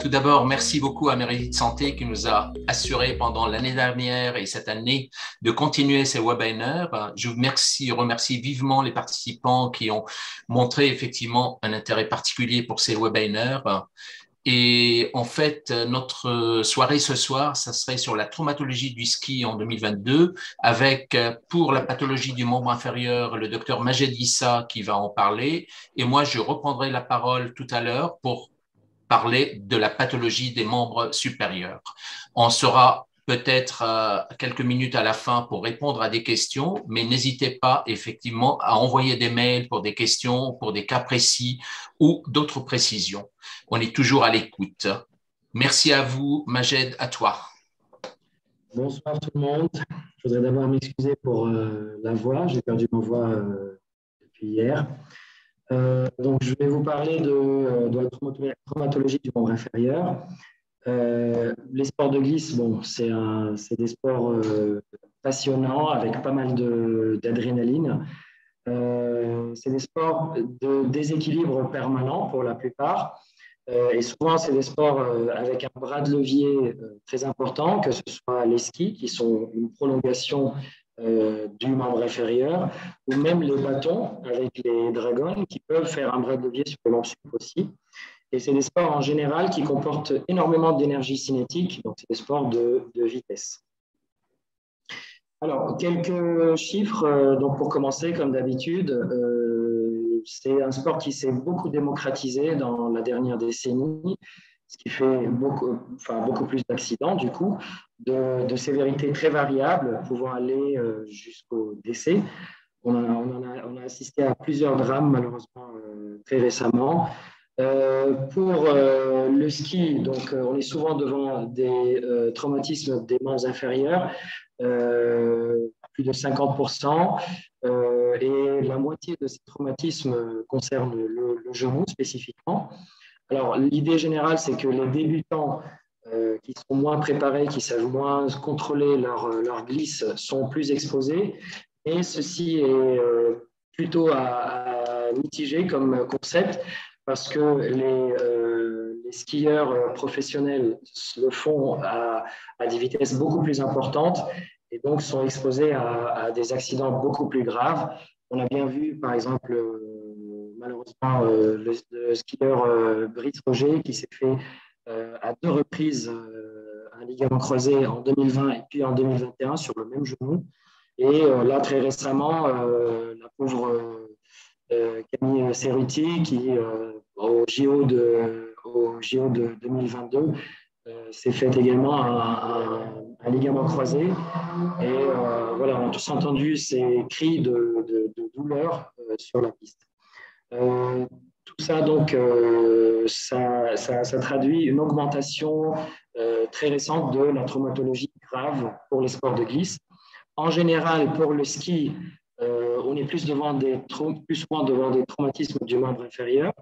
Tout d'abord, merci beaucoup à Mérite Santé qui nous a assuré pendant l'année dernière et cette année de continuer ces webinaires. Je remercie vivement les participants qui ont montré effectivement un intérêt particulier pour ces webinaires. Et en fait, notre soirée ce soir, ça serait sur la traumatologie du ski en 2022, avec pour la pathologie du membre inférieur, le docteur Majed Issa qui va en parler. Et moi, je reprendrai la parole tout à l'heure pour parler de la pathologie des membres supérieurs. On sera peut-être quelques minutes à la fin pour répondre à des questions, mais n'hésitez pas effectivement à envoyer des mails pour des questions, pour des cas précis ou d'autres précisions. On est toujours à l'écoute. Merci à vous, Majed, à toi. Bonsoir tout le monde. Je voudrais d'abord m'excuser pour la voix. J'ai perdu ma voix depuis hier. Donc, je vais vous parler de la traumatologie du membre inférieur. Les sports de glisse, bon, c'est des sports passionnants avec pas mal d'adrénaline. C'est des sports de déséquilibre permanent pour la plupart. Et souvent, c'est des sports avec un bras de levier très important, que ce soit les skis, qui sont une prolongation du membre inférieur, ou même les bâtons avec les dragons, qui peuvent faire un bras de levier sur le membre sup aussi. Et c'est des sports en général qui comportent énormément d'énergie cinétique, donc c'est des sports de vitesse. Alors, quelques chiffres. Donc, pour commencer, comme d'habitude, c'est un sport qui s'est beaucoup démocratisé dans la dernière décennie, ce qui fait beaucoup plus d'accidents, du coup, de sévérité très variable, pouvant aller jusqu'au décès. On a assisté à plusieurs drames, malheureusement, très récemment. Pour le ski, donc, on est souvent devant des traumatismes des membres inférieurs, plus de 50%, et la moitié de ces traumatismes concernent le genou spécifiquement. Alors, l'idée générale, c'est que les débutants qui sont moins préparés, qui savent moins contrôler leur glisse, sont plus exposés, et ceci est plutôt à mitiger comme concept, parce que les skieurs professionnels le font à des vitesses beaucoup plus importantes et donc sont exposés à des accidents beaucoup plus graves. On a bien vu, par exemple, malheureusement, le skieur Brice Roger qui s'est fait à 2 reprises un ligament croisé en 2020 et puis en 2021 sur le même genou. Et là, très récemment, la pauvre Camille Cerruti qui, au JO de 2022, s'est fait également un ligament croisé. Et voilà, on a tous entendu ces cris de douleur sur la piste. Tout ça, donc, ça traduit une augmentation très récente de la traumatologie grave pour les sports de glisse. En général, pour le ski, on est plus souvent devant des traumatismes du membre inférieur.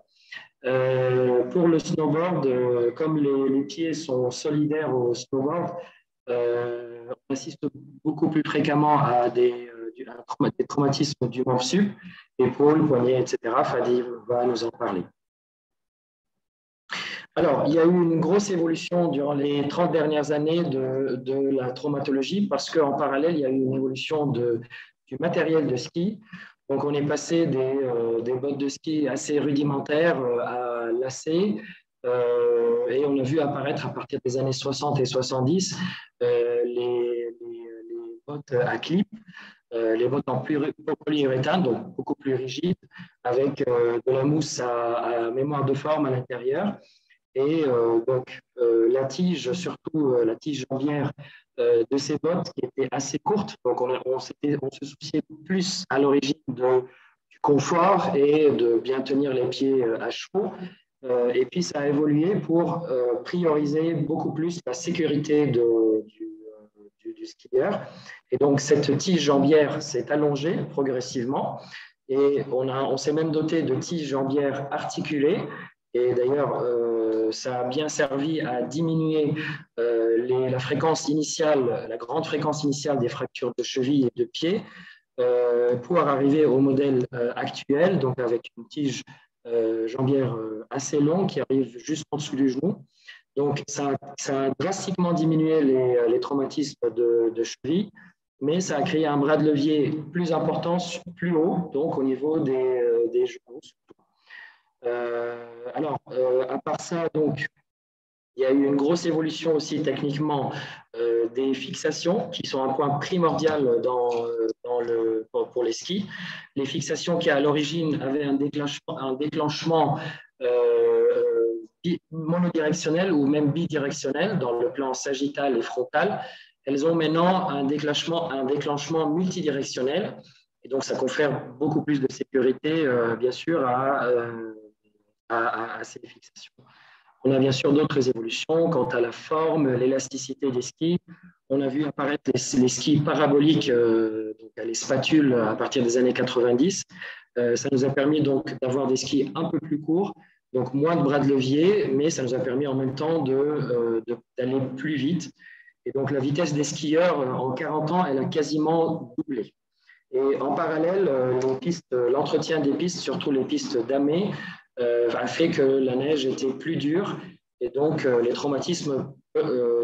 Pour le snowboard, comme les pieds sont solidaires au snowboard, on assiste beaucoup plus fréquemment à des traumatismes du membre sup, épaules, poignets, etc. Fadi va nous en parler. Alors, il y a eu une grosse évolution durant les 30 dernières années de la traumatologie parce qu'en parallèle, il y a eu une évolution du matériel de ski. Donc, on est passé des bottes de ski assez rudimentaires à lacets et on a vu apparaître à partir des années 60 et 70 les bottes à clip, les bottes en polyuréthane, donc beaucoup plus rigides, avec de la mousse à mémoire de forme à l'intérieur. Et donc, la tige, surtout la tige jambière de ces bottes, qui était assez courte. Donc, on se souciait plus à l'origine du confort et de bien tenir les pieds à chaud. Et puis, ça a évolué pour prioriser beaucoup plus la sécurité du skieur. Et donc, cette tige jambière s'est allongée progressivement. Et on s'est même doté de tiges jambières articulées. Et d'ailleurs, ça a bien servi à diminuer la fréquence initiale, la grande fréquence initiale des fractures de cheville et de pied, pour arriver au modèle actuel, donc avec une tige jambière assez longue qui arrive juste en dessous du genou. Donc, ça a drastiquement diminué les traumatismes de cheville, mais ça a créé un bras de levier plus important, plus haut, donc au niveau des genoux. À part ça, donc, il y a eu une grosse évolution aussi techniquement des fixations qui sont un point primordial pour les skis. Les fixations qui à l'origine avaient un déclenchement monodirectionnel ou même bidirectionnel dans le plan sagittal et frontal, elles ont maintenant un déclenchement multidirectionnel. Et donc, ça confère beaucoup plus de sécurité, bien sûr, à ces fixations. On a bien sûr d'autres évolutions quant à la forme, l'élasticité des skis. On a vu apparaître les skis paraboliques, donc les spatules à partir des années 90. Ça nous a permis donc d'avoir des skis un peu plus courts, donc moins de bras de levier, mais ça nous a permis en même temps d'aller plus vite. Et donc la vitesse des skieurs en 40 ans, elle a quasiment doublé. Et en parallèle, l'entretien des pistes, surtout les pistes damées, a fait que la neige était plus dure et donc les traumatismes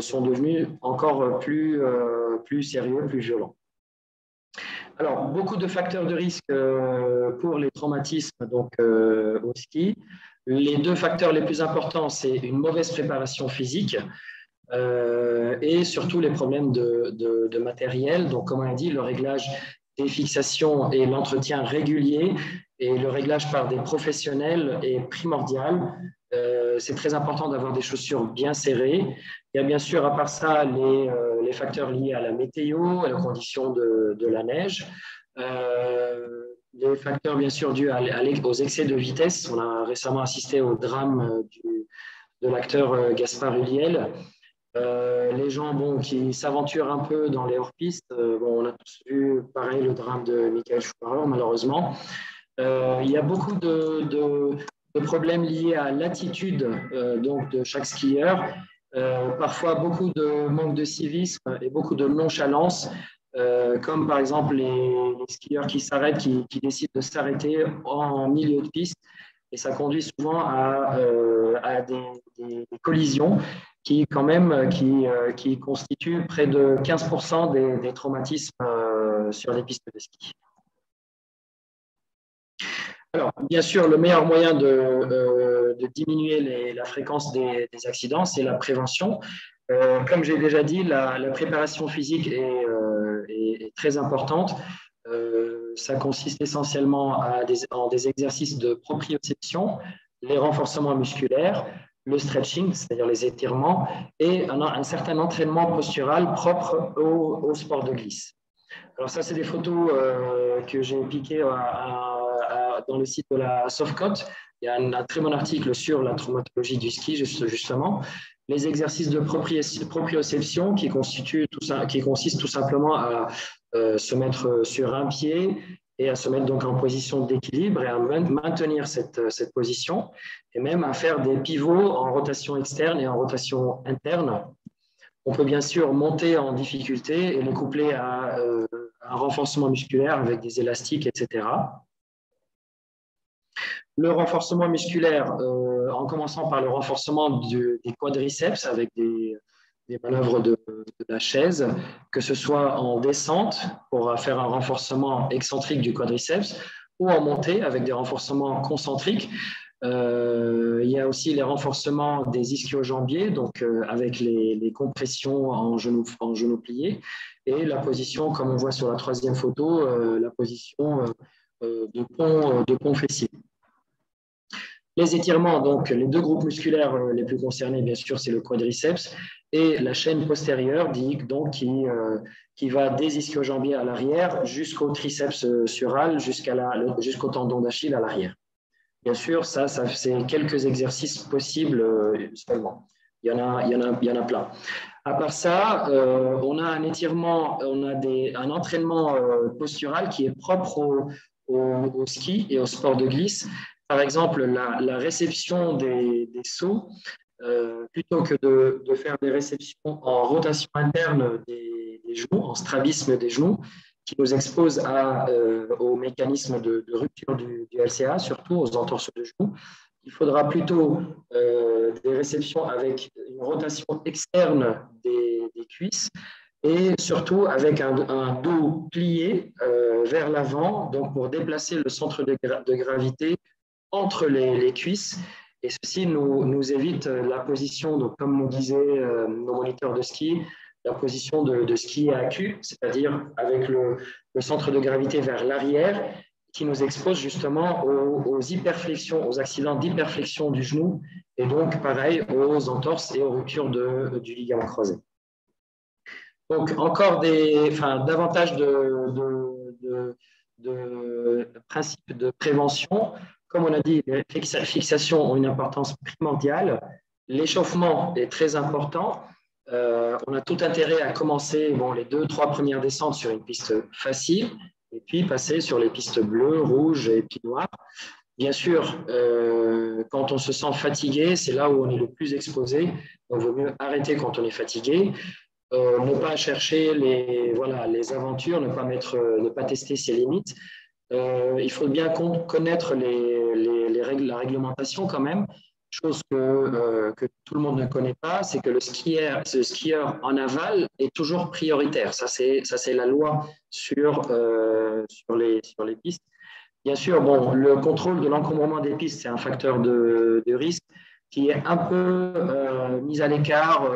sont devenus encore plus sérieux, plus violents. Alors, beaucoup de facteurs de risque pour les traumatismes donc, au ski. Les deux facteurs les plus importants, c'est une mauvaise préparation physique et surtout les problèmes de matériel. Donc, comme on a dit, le réglage des fixations et l'entretien régulier et le réglage par des professionnels est primordial. C'est très important d'avoir des chaussures bien serrées. Il y a bien sûr, à part ça, les facteurs liés à la météo, à la condition de la neige. Les facteurs, bien sûr, dus aux excès de vitesse. On a récemment assisté au drame de l'acteur Gaspard Ulliel. Les gens qui s'aventurent un peu dans les hors-pistes, on a tous vu pareil le drame de Michael Schumacher, malheureusement. Il y a beaucoup de problèmes liés à l'attitude donc de chaque skieur, parfois beaucoup de manque de civisme et beaucoup de nonchalance, comme par exemple les skieurs qui s'arrêtent, qui décident de s'arrêter en milieu de piste, et ça conduit souvent à des collisions qui constituent près de 15% des traumatismes sur les pistes de ski. Alors, bien sûr, le meilleur moyen de diminuer la fréquence des accidents, c'est la prévention. Comme j'ai déjà dit, la préparation physique est très importante. Ça consiste essentiellement en des exercices de proprioception, les renforcements musculaires, le stretching, c'est-à-dire les étirements, et un certain entraînement postural propre au sport de glisse. Alors ça, c'est des photos que j'ai piquées dans le site de la Softcote. Il y a un très bon article sur la traumatologie du ski, justement. Les exercices de proprioception qui consistent tout simplement à se mettre sur un pied et à se mettre donc en position d'équilibre et à maintenir cette position, et même à faire des pivots en rotation externe et en rotation interne. On peut bien sûr monter en difficulté et les coupler à un renforcement musculaire avec des élastiques, etc. Le renforcement musculaire, en commençant par le renforcement des quadriceps avec des manœuvres de la chaise, que ce soit en descente pour faire un renforcement excentrique du quadriceps ou en montée avec des renforcements concentriques. Il y a aussi les renforcements des ischio-jambiers, donc avec les compressions en genoux pliés, et la position, comme on voit sur la troisième photo, la position de pont fessier. Les étirements, donc les deux groupes musculaires les plus concernés, bien sûr, c'est le quadriceps et la chaîne postérieure, qui va des ischio-jambiers à l'arrière jusqu'au triceps sural, jusqu'au tendon d'Achille à l'arrière. Bien sûr, ça c'est quelques exercices possibles seulement. Il y en a plein. À part ça, on a un étirement, un entraînement postural qui est propre au ski et au sport de glisse. Par exemple, la réception des sauts, plutôt que de faire des réceptions en rotation interne des genoux, en strabisme des genoux, qui nous expose au mécanisme de rupture du LCA, surtout aux entorses de genoux. Il faudra plutôt des réceptions avec une rotation externe des cuisses et surtout avec un dos plié vers l'avant, donc pour déplacer le centre de gravité entre les cuisses. Et ceci nous évite la position, donc comme on disait nos moniteurs de ski, la position de ski à cul, c'est-à-dire avec le centre de gravité vers l'arrière, qui nous expose justement aux hyperflexions, aux accidents d'hyperflexion du genou, et donc pareil aux entorses et aux ruptures du ligament croisé. Donc encore davantage de principes de prévention. Comme on a dit, les fixations ont une importance primordiale. L'échauffement est très important. On a tout intérêt à commencer les 2-3 premières descentes sur une piste facile et puis passer sur les pistes bleues, rouges et puis noires. Bien sûr, quand on se sent fatigué, c'est là où on est le plus exposé. Donc, il vaut mieux arrêter quand on est fatigué. Ne pas chercher les aventures, ne pas tester ses limites. Il faut bien connaître la réglementation quand même. Chose que tout le monde ne connaît pas, c'est que le skieur en aval est toujours prioritaire. Ça, c'est la loi sur les pistes. Bien sûr, le contrôle de l'encombrement des pistes, c'est un facteur de risque qui est un peu mis à l'écart,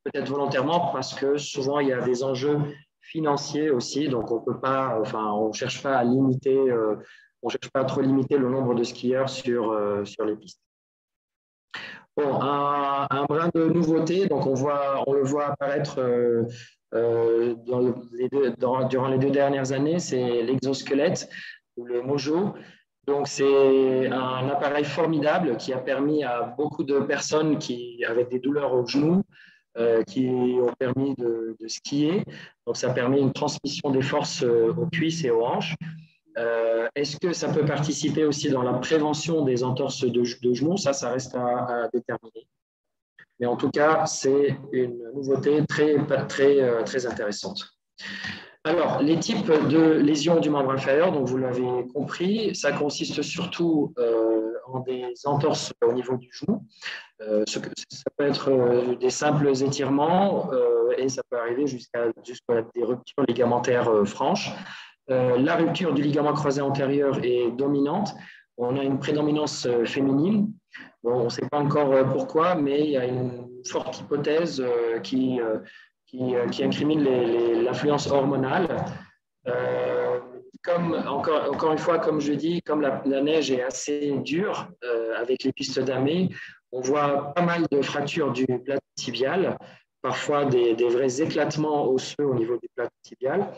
peut-être volontairement, parce que souvent, il y a des enjeux financiers aussi. Donc, on cherche pas à limiter, on cherche pas à trop limiter le nombre de skieurs sur les pistes. Un brin de nouveauté, donc on le voit apparaître durant les 2 dernières années, c'est l'exosquelette ou le Mojo. Donc c'est un appareil formidable qui a permis à beaucoup de personnes avec des douleurs au genou, qui ont permis de skier. Donc ça permet une transmission des forces aux cuisses et aux hanches. Est-ce que ça peut participer aussi dans la prévention des entorses de genoux? Ça reste à déterminer. Mais en tout cas, c'est une nouveauté très intéressante. Alors, les types de lésions du membre inférieur, donc vous l'avez compris, ça consiste surtout en des entorses au niveau du genou. Ça peut être des simples étirements et ça peut arriver jusqu'à des ruptures ligamentaires franches. La rupture du ligament croisé antérieur est dominante. On a une prédominance féminine. On ne sait pas encore pourquoi, mais il y a une forte hypothèse qui incrimine l'influence hormonale. Encore une fois, comme je dis, comme la neige est assez dure avec les pistes damées, on voit pas mal de fractures du plateau tibial, parfois des vrais éclatements osseux au niveau du plateau tibial.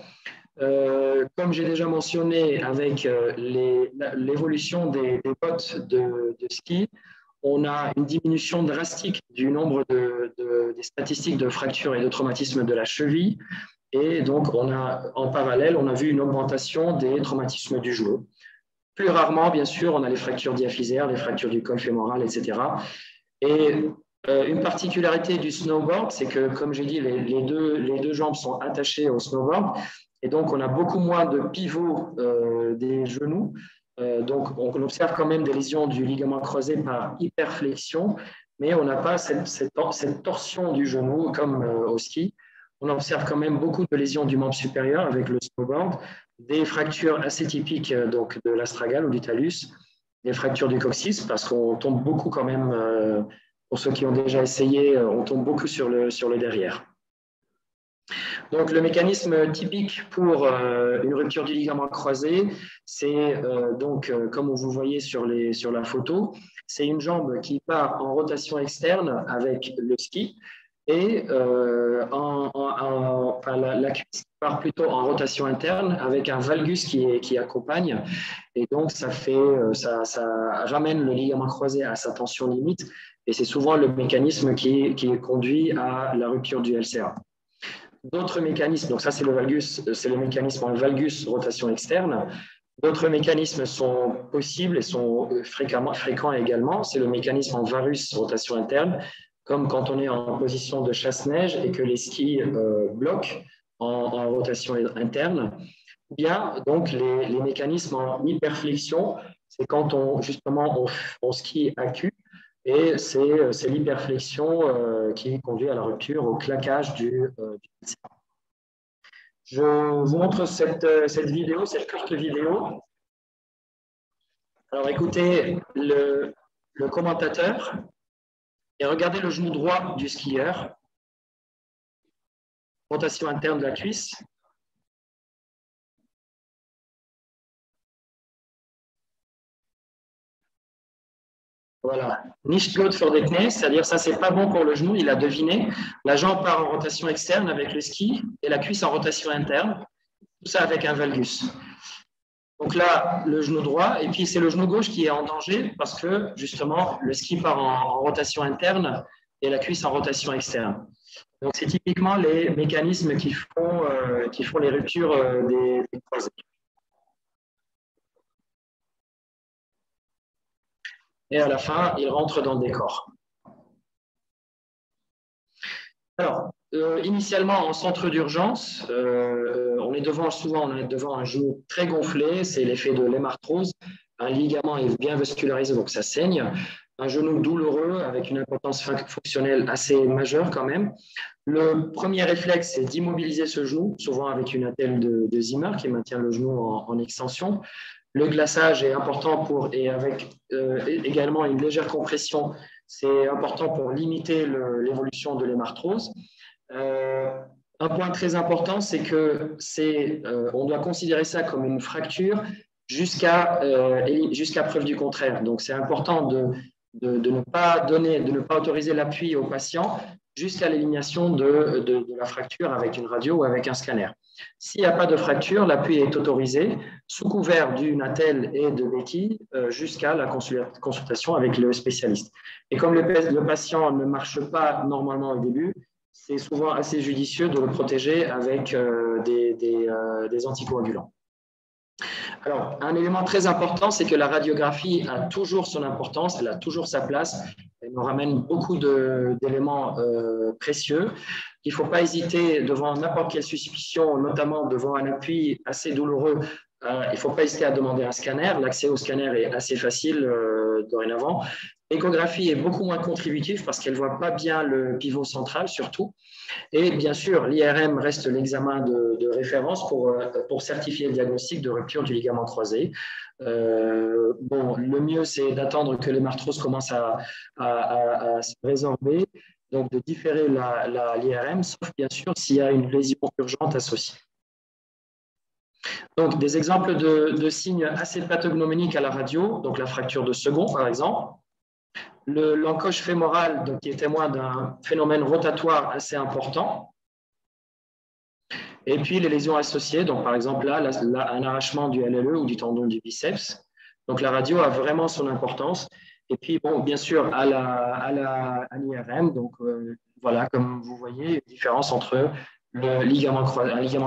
Comme j'ai déjà mentionné, avec l'évolution des bottes de ski, on a une diminution drastique du nombre des statistiques de fractures et de traumatismes de la cheville. Et donc, en parallèle, on a vu une augmentation des traumatismes du genou. Plus rarement, bien sûr, on a les fractures diaphysaires, les fractures du col fémoral, etc. Et une particularité du snowboard, c'est que, comme j'ai dit, les deux jambes sont attachées au snowboard. Et donc, on a beaucoup moins de pivot des genoux. Donc, on observe quand même des lésions du ligament croisé par hyperflexion, mais on n'a pas cette torsion du genou comme au ski. On observe quand même beaucoup de lésions du membre supérieur avec le snowboard, des fractures assez typiques donc, de l'astragale ou du talus, des fractures du coccyx, parce qu'on tombe beaucoup quand même, pour ceux qui ont déjà essayé, on tombe beaucoup sur le derrière. Donc, le mécanisme typique pour une rupture du ligament croisé, c'est comme vous voyez sur la photo, c'est une jambe qui part en rotation externe avec le ski et la cuisse part plutôt en rotation interne avec un valgus qui accompagne. Et donc, ça ramène le ligament croisé à sa tension limite et c'est souvent le mécanisme qui conduit à la rupture du LCA. D'autres mécanismes, donc ça c'est le valgus, c'est le mécanisme en valgus rotation externe. D'autres mécanismes sont possibles et sont fréquents également. C'est le mécanisme en varus rotation interne, comme quand on est en position de chasse-neige et que les skis bloquent en rotation interne. Ou bien donc les mécanismes en hyperflexion, c'est quand on skie à cul. Et c'est l'hyperflexion qui conduit à la rupture, au claquage du médecin. Je vous montre cette vidéo, cette courte vidéo. Alors écoutez le commentateur et regardez le genou droit du skieur. Rotation interne de la cuisse. Voilà. Nicht gut für die Knie, c'est-à-dire ça, c'est pas bon pour le genou, il a deviné. La jambe part en rotation externe avec le ski et la cuisse en rotation interne. Tout ça avec un valgus. Donc là, le genou droit, et puis c'est le genou gauche qui est en danger parce que justement, le ski part en rotation interne et la cuisse en rotation externe. Donc c'est typiquement les mécanismes qui font les ruptures des croisés. Et à la fin, il rentre dans le décor. Alors, initialement, en centre d'urgence, on est souvent devant un genou très gonflé, c'est l'effet de l'hémarthrose. Un ligament est bien vascularisé, donc ça saigne. Un genou douloureux avec une importance fonctionnelle assez majeure quand même. Le premier réflexe, c'est d'immobiliser ce genou, souvent avec une attelle de Zimmer qui maintient le genou en extension. Le glaçage est important et avec également une légère compression, c'est important pour limiter l'évolution de l'hémarthrose. Un point très important, c'est que on doit considérer ça comme une fracture jusqu'à preuve du contraire. Donc, c'est important de ne pas autoriser l'appui au patient jusqu'à l'élimination de la fracture avec une radio ou avec un scanner. S'il n'y a pas de fracture, l'appui est autorisé sous couvert d'une attelle et de béquilles jusqu'à la consultation avec le spécialiste. Et comme le patient ne marche pas normalement au début, c'est souvent assez judicieux de le protéger avec des anticoagulants. Alors, un élément très important, c'est que la radiographie a toujours son importance, elle a toujours sa place. Elle nous ramène beaucoup d'éléments précieux. Il ne faut pas hésiter devant n'importe quelle suspicion, notamment devant un appui assez douloureux. Il ne faut pas hésiter à demander un scanner. L'accès au scanner est assez facile dorénavant. L'échographie est beaucoup moins contributive parce qu'elle ne voit pas bien le pivot central surtout. Et bien sûr, l'IRM reste l'examen de référence pour certifier le diagnostic de rupture du ligament croisé. Le mieux, c'est d'attendre que l'hémarthrose commence à se résorber, donc de différer l'IRM, sauf bien sûr s'il y a une lésion urgente associée. Donc, des exemples de signes assez pathognomoniques à la radio, donc la fracture de second, par exemple. L'encoche fémorale, donc, qui est témoin d'un phénomène rotatoire assez important. Et puis les lésions associées, donc par exemple là, un arrachement du LLE ou du tendon du biceps. Donc la radio a vraiment son importance. Et puis bon, bien sûr à l'IRM, donc voilà, comme vous voyez, une différence entre un ligament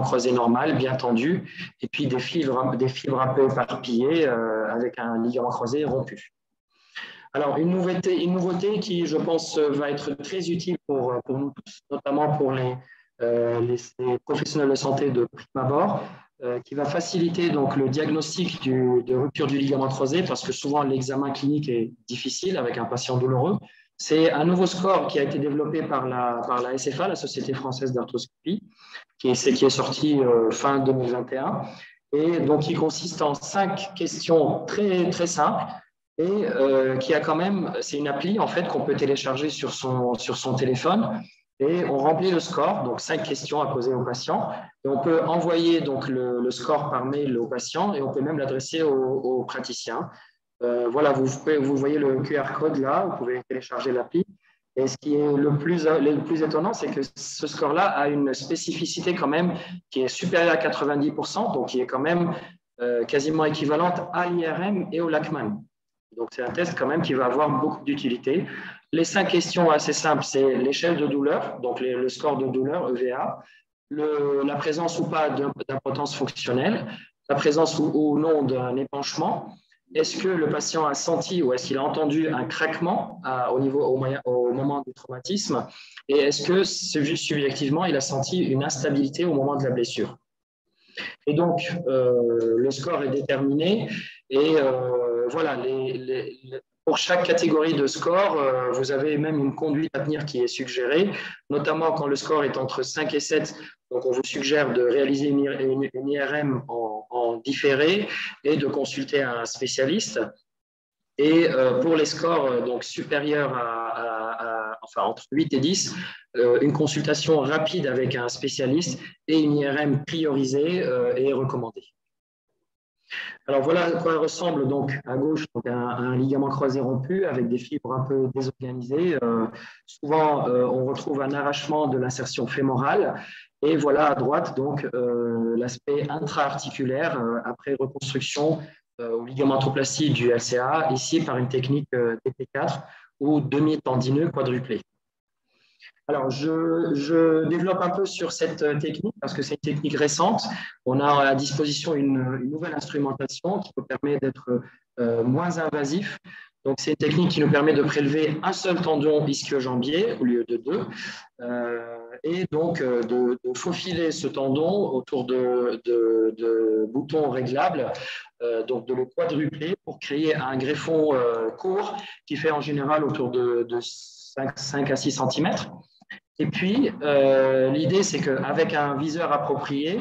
croisé normal, bien tendu, et puis des fibres un peu éparpillées avec un ligament croisé rompu. Alors, une nouveauté qui, je pense, va être très utile pour nous tous, notamment pour les professionnels de santé de prime abord, qui va faciliter donc, le diagnostic de rupture du ligament croisé, parce que souvent l'examen clinique est difficile avec un patient douloureux. C'est un nouveau score qui a été développé par la SFA, la Société française d'arthroscopie, qui est sorti fin 2021, et donc qui consiste en 5 questions très, très simples, et qui a quand même, c'est une appli en fait qu'on peut télécharger sur son téléphone et on remplit le score, donc 5 questions à poser au patient et on peut envoyer donc le score par mail au patient et on peut même l'adresser au praticien. Voilà, vous voyez le QR code là, vous pouvez télécharger l'appli et ce qui est le plus étonnant, c'est que ce score-là a une spécificité quand même qui est supérieure à 90%, donc qui est quand même quasiment équivalente à l'IRM et au Lachman. Donc, c'est un test quand même qui va avoir beaucoup d'utilité. Les 5 questions assez simples, c'est l'échelle de douleur, donc le score de douleur, EVA, la présence ou pas d'impotence fonctionnelle, la présence ou non d'un épanchement. Est-ce que le patient a senti ou est-ce qu'il a entendu un craquement au moment du traumatisme? Et est-ce que subjectivement, il a senti une instabilité au moment de la blessure? Et donc, le score est déterminé et voilà, pour chaque catégorie de score, vous avez même une conduite à tenir qui est suggérée, notamment quand le score est entre 5 et 7. Donc, on vous suggère de réaliser une IRM en différé et de consulter un spécialiste. Et pour les scores donc, supérieurs enfin, entre 8 et 10, une consultation rapide avec un spécialiste et une IRM priorisée est recommandée. Alors voilà à quoi ressemble donc à gauche donc un ligament croisé rompu avec des fibres un peu désorganisées. Souvent, on retrouve un arrachement de l'insertion fémorale. Et voilà à droite donc l'aspect intra-articulaire après reconstruction au ligamentoplastie du LCA, ici par une technique DP4 ou demi-tendineux quadruplé. Alors, je développe un peu sur cette technique parce que c'est une technique récente. On a à disposition une nouvelle instrumentation qui nous permet d'être moins invasif. Donc, c'est une technique qui nous permet de prélever un seul tendon ischio-jambier au lieu de deux et donc de faufiler ce tendon autour de boutons réglables, donc de le quadrupler pour créer un greffon court qui fait en général autour de 5 à 6 cm. Et puis, l'idée, c'est qu'avec un viseur approprié,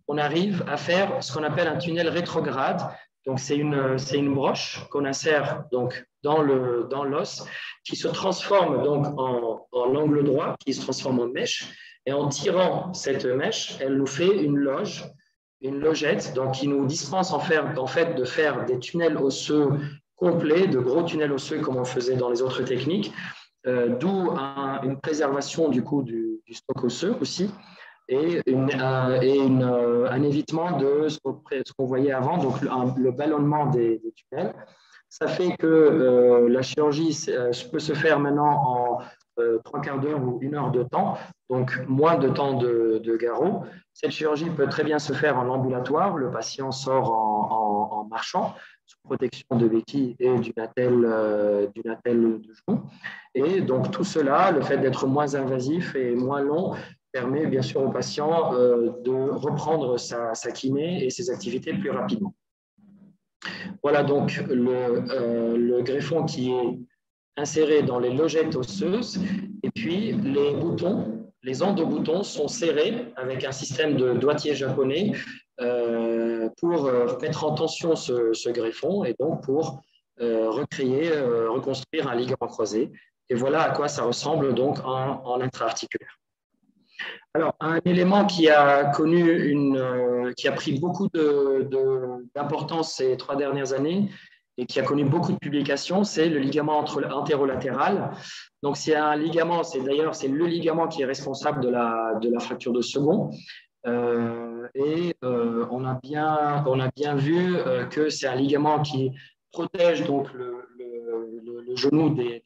on arrive à faire ce qu'on appelle un tunnel rétrograde. Donc, c'est une broche qu'on insère donc, dans l'os qui se transforme donc, en angle droit, qui se transforme en mèche. Et en tirant cette mèche, elle nous fait une logette, donc, qui nous dispense en fait de faire des tunnels osseux complets, de gros tunnels osseux comme on faisait dans les autres techniques. D'où une préservation du coup du stock osseux aussi et un évitement de ce qu'on voyait avant, donc le ballonnement des tunnels. Ça fait que la chirurgie peut se faire maintenant en 3/4 d'heure ou 1 heure de temps, donc moins de temps de garrot. Cette chirurgie peut très bien se faire en ambulatoire, le patient sort en marchant, sous protection de béquilles et d'une attelle de genou. Et donc tout cela, le fait d'être moins invasif et moins long, permet bien sûr au patient de reprendre sa kiné et ses activités plus rapidement. Voilà donc le greffon qui est inséré dans les logettes osseuses et puis les boutons, les endoboutons sont serrés avec un système de doigtier japonais pour mettre en tension ce greffon et donc pour reconstruire un ligament croisé. Et voilà à quoi ça ressemble donc en intra-articulaire. Alors, un élément qui a pris beaucoup d'importance ces 3 dernières années et qui a connu beaucoup de publications, c'est le ligament antérolatéral. Donc, c'est un ligament, c'est le ligament qui est responsable de la fracture de second. On a bien vu que c'est un ligament qui protège donc le genou des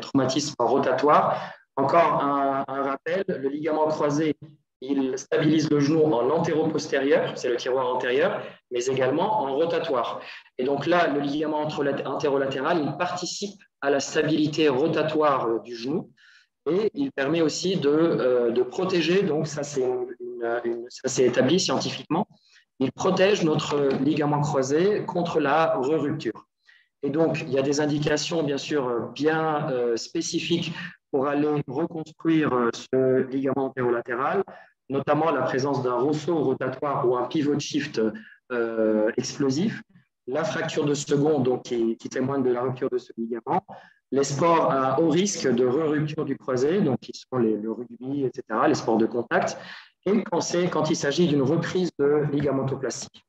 traumatismes rotatoires. Encore un rappel, le ligament croisé, il stabilise le genou en antéro-postérieur, c'est le tiroir antérieur, mais également en rotatoire. Et donc là, le ligament antérolatéral, il participe à la stabilité rotatoire du genou et il permet aussi de protéger, donc ça c'est établi scientifiquement, il protège notre ligament croisé contre la rupture. Et donc, il y a des indications, bien sûr, bien spécifiques pour aller reconstruire ce ligament antérolatéral, notamment la présence d'un ressaut rotatoire ou un pivot shift explosif, la fracture de second donc, qui témoigne de la rupture de ce ligament, les sports à haut risque de rupture du croisé, donc qui sont le rugby, etc., les sports de contact, et quand il s'agit d'une reprise de ligamentoplastie.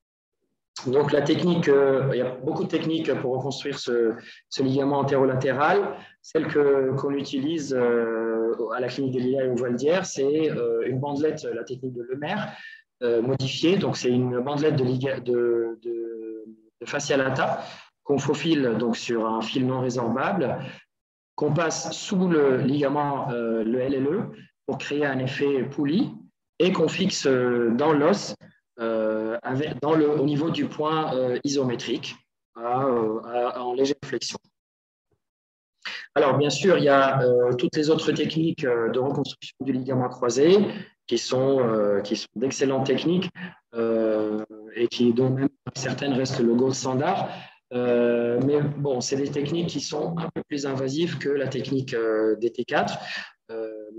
Donc, la technique, il y a beaucoup de techniques pour reconstruire ce ligament antérolatéral. Celle qu'on utilise à la clinique des Lilas et au Valdière, c'est une bandelette, la technique de Lemaire, modifiée. Donc, c'est une bandelette de fascia lata qu'on faufile donc, sur un fil non résorbable, qu'on passe sous le ligament, le LLE, pour créer un effet poulie et qu'on fixe dans l'os au niveau du point isométrique en légère flexion. Alors, bien sûr, il y a toutes les autres techniques de reconstruction du ligament croisé qui sont d'excellentes techniques et dont même certaines restent le gold standard. Mais bon, c'est des techniques qui sont un peu plus invasives que la technique DT4,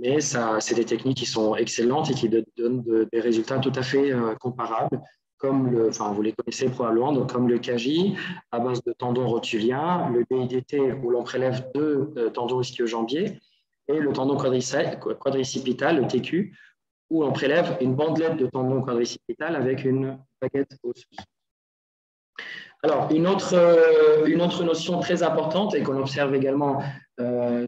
mais c'est des techniques qui sont excellentes et qui donnent des résultats tout à fait comparables, comme enfin, vous les connaissez probablement, donc comme le KJ à base de tendons rotuliens, le BIDT où l'on prélève deux tendons ischio-jambiers, et le tendon quadricipital, le TQ, où on prélève une bandelette de tendon quadricipital avec une baguette osseuse. Alors, une autre notion très importante et qu'on observe également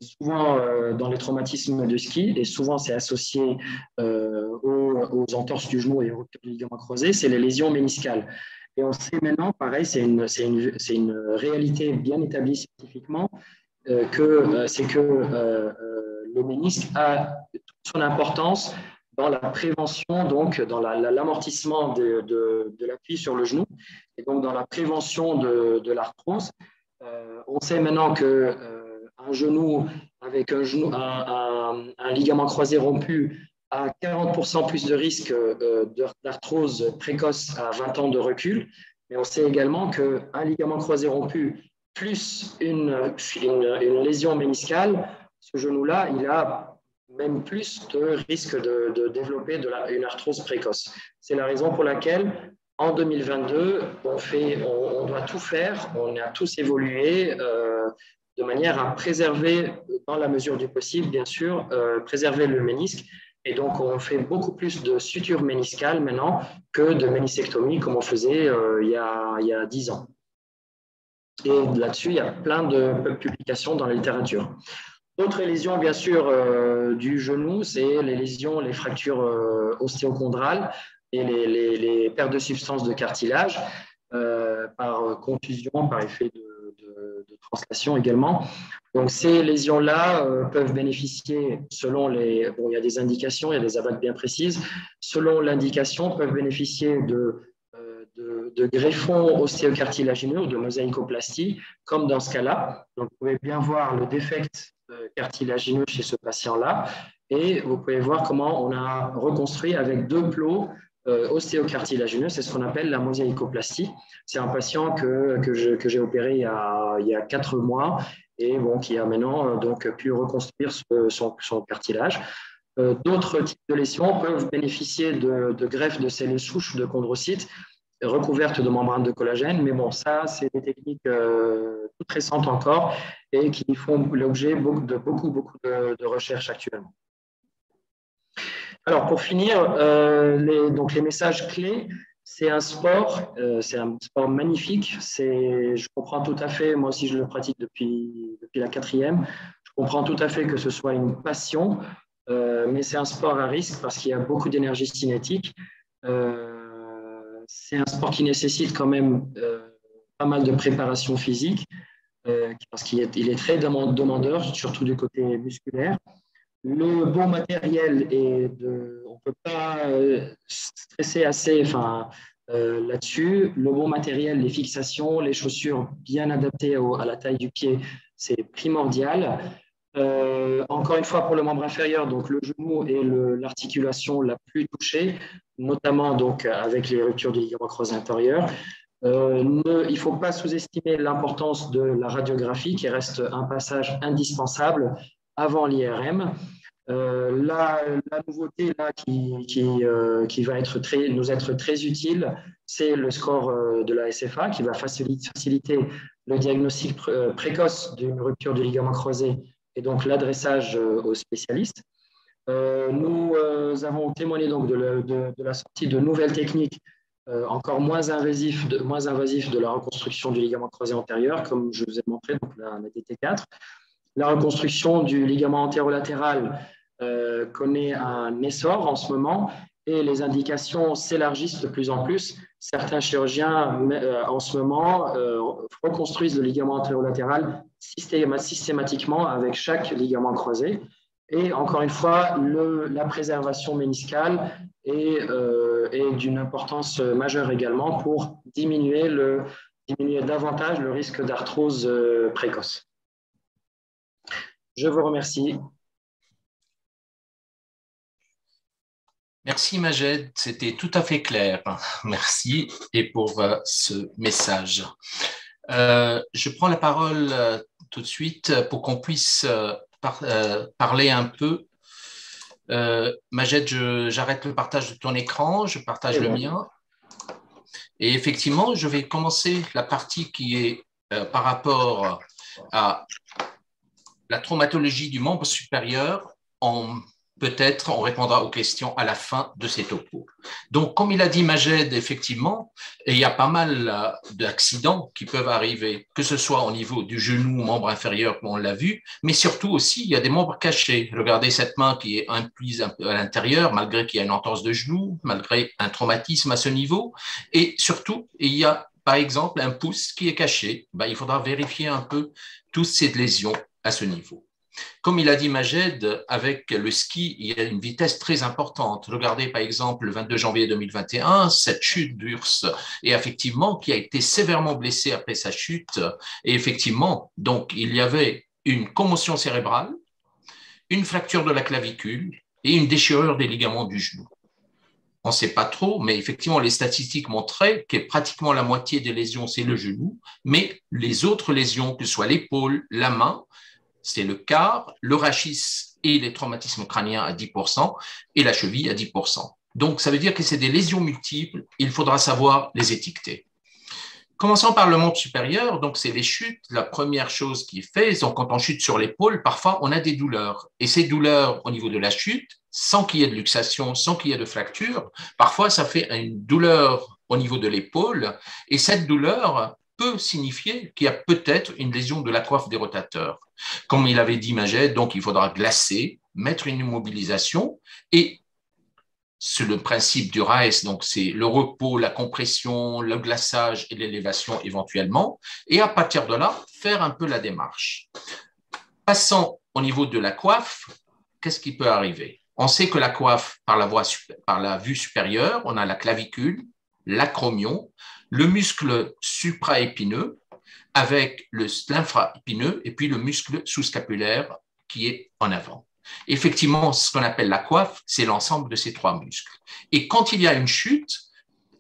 souvent dans les traumatismes de ski, et souvent c'est associé aux entorses du genou et aux ruptures du ligament croisé, c'est les lésions méniscales. Et on sait maintenant, pareil, c'est une réalité bien établie scientifiquement, c'est que le ménisque a toute son importance dans la prévention, donc dans l'amortissement de l'appui sur le genou, et donc dans la prévention de l'arthrose. On sait maintenant qu'un genou avec un ligament croisé rompu a 40% plus de risque d'arthrose précoce à 20 ans de recul, mais on sait également qu'un ligament croisé rompu plus une lésion méniscale, ce genou-là, il a même plus de risque de développer une arthrose précoce. C'est la raison pour laquelle, en 2022, on doit tout faire, on a tous évolué de manière à préserver, dans la mesure du possible, bien sûr, préserver le ménisque. Et donc, on fait beaucoup plus de sutures méniscales maintenant que de ménisectomie, comme on faisait il y a 10 ans. Et là-dessus, il y a plein de publications dans la littérature. D'autres lésions, bien sûr, du genou, c'est les lésions, les fractures ostéochondrales et les pertes de substances de cartilage par contusion, par effet de translation également. Donc, ces lésions-là peuvent bénéficier, selon il y a des indications, il y a des abacs bien précises, selon l'indication, peuvent bénéficier de greffons ostéocartilagineux ou de mosaïcoplastie, comme dans ce cas-là. Donc, vous pouvez bien voir le défect cartilagineux chez ce patient-là, et vous pouvez voir comment on a reconstruit avec deux plots ostéocartilagineux. C'est ce qu'on appelle la mosaïcoplastie. C'est un patient que j'ai opéré il y a 4 mois et bon, qui a maintenant donc pu reconstruire son cartilage. D'autres types de lésions peuvent bénéficier de greffes de cellules souches de chondrocytes recouvertes de membranes de collagène, mais bon, ça, c'est des techniques toutes récentes encore et qui font l'objet de beaucoup de recherches actuellement. Alors, pour finir, les messages clés, c'est un sport magnifique. Je comprends tout à fait, moi aussi je le pratique depuis la 4e, je comprends tout à fait que ce soit une passion, mais c'est un sport à risque parce qu'il y a beaucoup d'énergie cinétique. C'est un sport qui nécessite quand même pas mal de préparation physique parce qu'il est très demandeur, surtout du côté musculaire. Le bon matériel, on ne peut pas stresser assez là-dessus. Le bon matériel, les fixations, les chaussures bien adaptées à la taille du pied, c'est primordial. Encore une fois, pour le membre inférieur, donc le genou est l'articulation la plus touchée, notamment donc avec les ruptures du ligament croisé intérieur. Il ne faut pas sous-estimer l'importance de la radiographie, qui reste un passage indispensable avant l'IRM. La nouveauté là, qui va nous être très utile, c'est le score de la SFA, qui va faciliter le diagnostic précoce d'une rupture du ligament croisé et donc l'adressage aux spécialistes. Nous avons témoigné donc de la sortie de nouvelles techniques encore moins invasives de la reconstruction du ligament croisé antérieur, comme je vous ai montré, donc la DT4. La reconstruction du ligament antérolatéral connaît un essor en ce moment et les indications s'élargissent de plus en plus. Certains chirurgiens en ce moment reconstruisent le ligament antérolatéral systématiquement avec chaque ligament croisé. Et encore une fois, la préservation méniscale est d'une importance majeure également pour diminuer davantage le risque d'arthrose précoce. Je vous remercie. Merci Majed, c'était tout à fait clair. Merci et pour ce message. Je prends la parole tout de suite pour qu'on puisse parler un peu. Majed, j'arrête le partage de ton écran, je partage le mien. Et effectivement, je vais commencer la partie qui est par rapport à la traumatologie du membre supérieur. Peut-être on répondra aux questions à la fin de ces topos. Donc, comme il a dit Majed, effectivement, il y a pas mal d'accidents qui peuvent arriver, que ce soit au niveau du genou, membre inférieur, comme on l'a vu, mais surtout aussi, il y a des membres cachés. Regardez cette main qui est incluse un peu à l'intérieur, malgré qu'il y a une entorse de genou, malgré un traumatisme à ce niveau. Et surtout, il y a, par exemple, un pouce qui est caché. Il faudra vérifier un peu toutes ces lésions à ce niveau. Comme il a dit Majed, avec le ski, il y a une vitesse très importante. Regardez par exemple le 22 janvier 2021, cette chute d'Urs, et effectivement qui a été sévèrement blessé après sa chute. Et effectivement, donc il y avait une commotion cérébrale, une fracture de la clavicule et une déchirure des ligaments du genou. On ne sait pas trop, mais effectivement, les statistiques montraient que pratiquement la moitié des lésions, c'est le genou, mais les autres lésions, que ce soit l'épaule, la main, c'est le quart, le rachis et les traumatismes crâniens à 10% et la cheville à 10%. Donc, ça veut dire que c'est des lésions multiples, il faudra savoir les étiqueter. Commençons par le membre supérieur, donc c'est les chutes. La première chose qui est faite, donc quand on chute sur l'épaule, parfois on a des douleurs. Et ces douleurs au niveau de la chute, sans qu'il y ait de luxation, sans qu'il y ait de fracture, parfois ça fait une douleur au niveau de l'épaule. Et cette douleur peut signifier qu'il y a peut-être une lésion de la coiffe des rotateurs. Comme il avait dit Majed, donc il faudra glacer, mettre une immobilisation et c'est le principe du RAES, donc c'est le repos, la compression, le glaçage et l'élévation éventuellement, et à partir de là, faire un peu la démarche. Passons au niveau de la coiffe, qu'est-ce qui peut arriver? On sait que la coiffe, par la vue supérieure, on a la clavicule, l'acromion, le muscle supraépineux avec l'infraépineux et puis le muscle sous-scapulaire qui est en avant. Effectivement, ce qu'on appelle la coiffe, c'est l'ensemble de ces trois muscles. Et quand il y a une chute,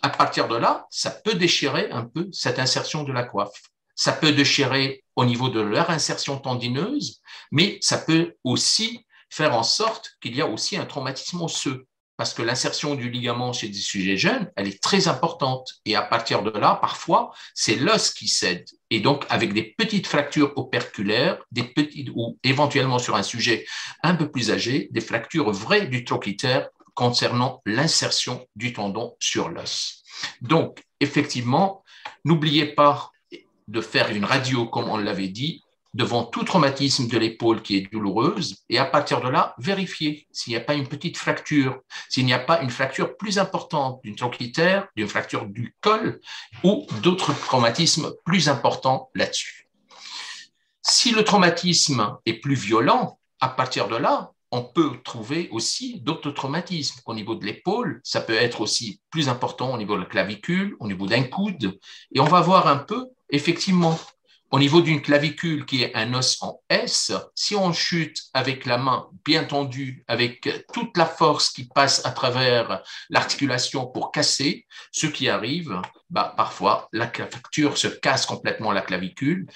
à partir de là, ça peut déchirer un peu cette insertion de la coiffe. Ça peut déchirer au niveau de leur insertion tendineuse, mais ça peut aussi faire en sorte qu'il y a aussi un traumatisme osseux. Parce que l'insertion du ligament chez des sujets jeunes, elle est très importante. Et à partir de là, parfois, c'est l'os qui cède. Et donc, avec des petites fractures operculaires, ou éventuellement sur un sujet un peu plus âgé, des fractures vraies du trochléaire concernant l'insertion du tendon sur l'os. Donc, effectivement, n'oubliez pas de faire une radio, comme on l'avait dit, devant tout traumatisme de l'épaule qui est douloureuse, et à partir de là, vérifier s'il n'y a pas une petite fracture, s'il n'y a pas une fracture plus importante d'une trochléaire, d'une fracture du col, ou d'autres traumatismes plus importants là-dessus. Si le traumatisme est plus violent, à partir de là, on peut trouver aussi d'autres traumatismes. Au niveau de l'épaule, ça peut être aussi plus important au niveau de la clavicule, au niveau d'un coude, et on va voir un peu, effectivement, au niveau d'une clavicule qui est un os en S, si on chute avec la main bien tendue, avec toute la force qui passe à travers l'articulation pour casser, ce qui arrive, parfois la fracture se casse complètement la clavicule,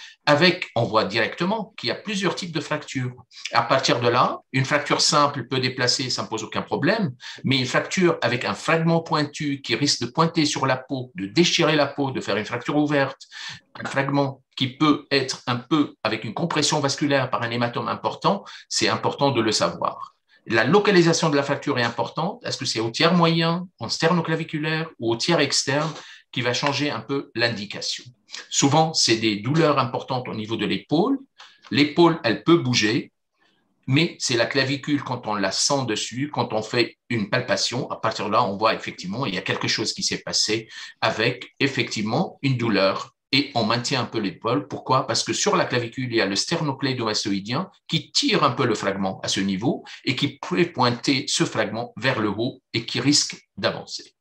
on voit directement qu'il y a plusieurs types de fractures. À partir de là, une fracture simple peut déplacer, ça ne pose aucun problème, mais une fracture avec un fragment pointu qui risque de pointer sur la peau, de déchirer la peau, de faire une fracture ouverte, un fragment qui peut être un peu avec une compression vasculaire par un hématome important, c'est important de le savoir. La localisation de la fracture est importante. Est-ce que c'est au tiers moyen, en sternoclaviculaire ou au tiers externe qui va changer un peu l'indication? Souvent, c'est des douleurs importantes au niveau de l'épaule. L'épaule, elle peut bouger, mais c'est la clavicule quand on la sent dessus, quand on fait une palpation. À partir de là, on voit effectivement il y a quelque chose qui s'est passé avec effectivement une douleur. Et on maintient un peu l'épaule. Pourquoi? Parce que sur la clavicule, il y a le sternocleidomastoïdien qui tire un peu le fragment à ce niveau et qui peut pointer ce fragment vers le haut et qui risque d'avancer.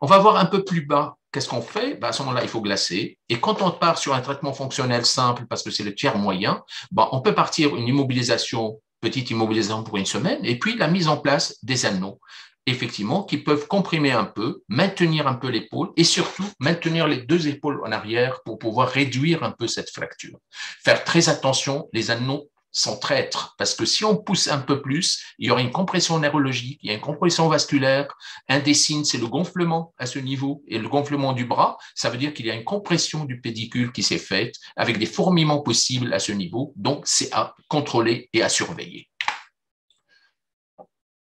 On va voir un peu plus bas. Qu'est-ce qu'on fait? À ce moment-là, il faut glacer. Et quand on part sur un traitement fonctionnel simple, parce que c'est le tiers moyen, on peut partir une immobilisation, petite immobilisation pour une semaine, et puis la mise en place des anneaux. effectivement, qui peuvent comprimer un peu, maintenir un peu l'épaule et surtout maintenir les deux épaules en arrière pour pouvoir réduire un peu cette fracture. Faire très attention, les anneaux sont traîtres parce que si on pousse un peu plus, il y aura une compression neurologique, il y a une compression vasculaire. Un des signes, c'est le gonflement à ce niveau et le gonflement du bras, ça veut dire qu'il y a une compression du pédicule qui s'est faite avec des fourmillements possibles à ce niveau. Donc, c'est à contrôler et à surveiller.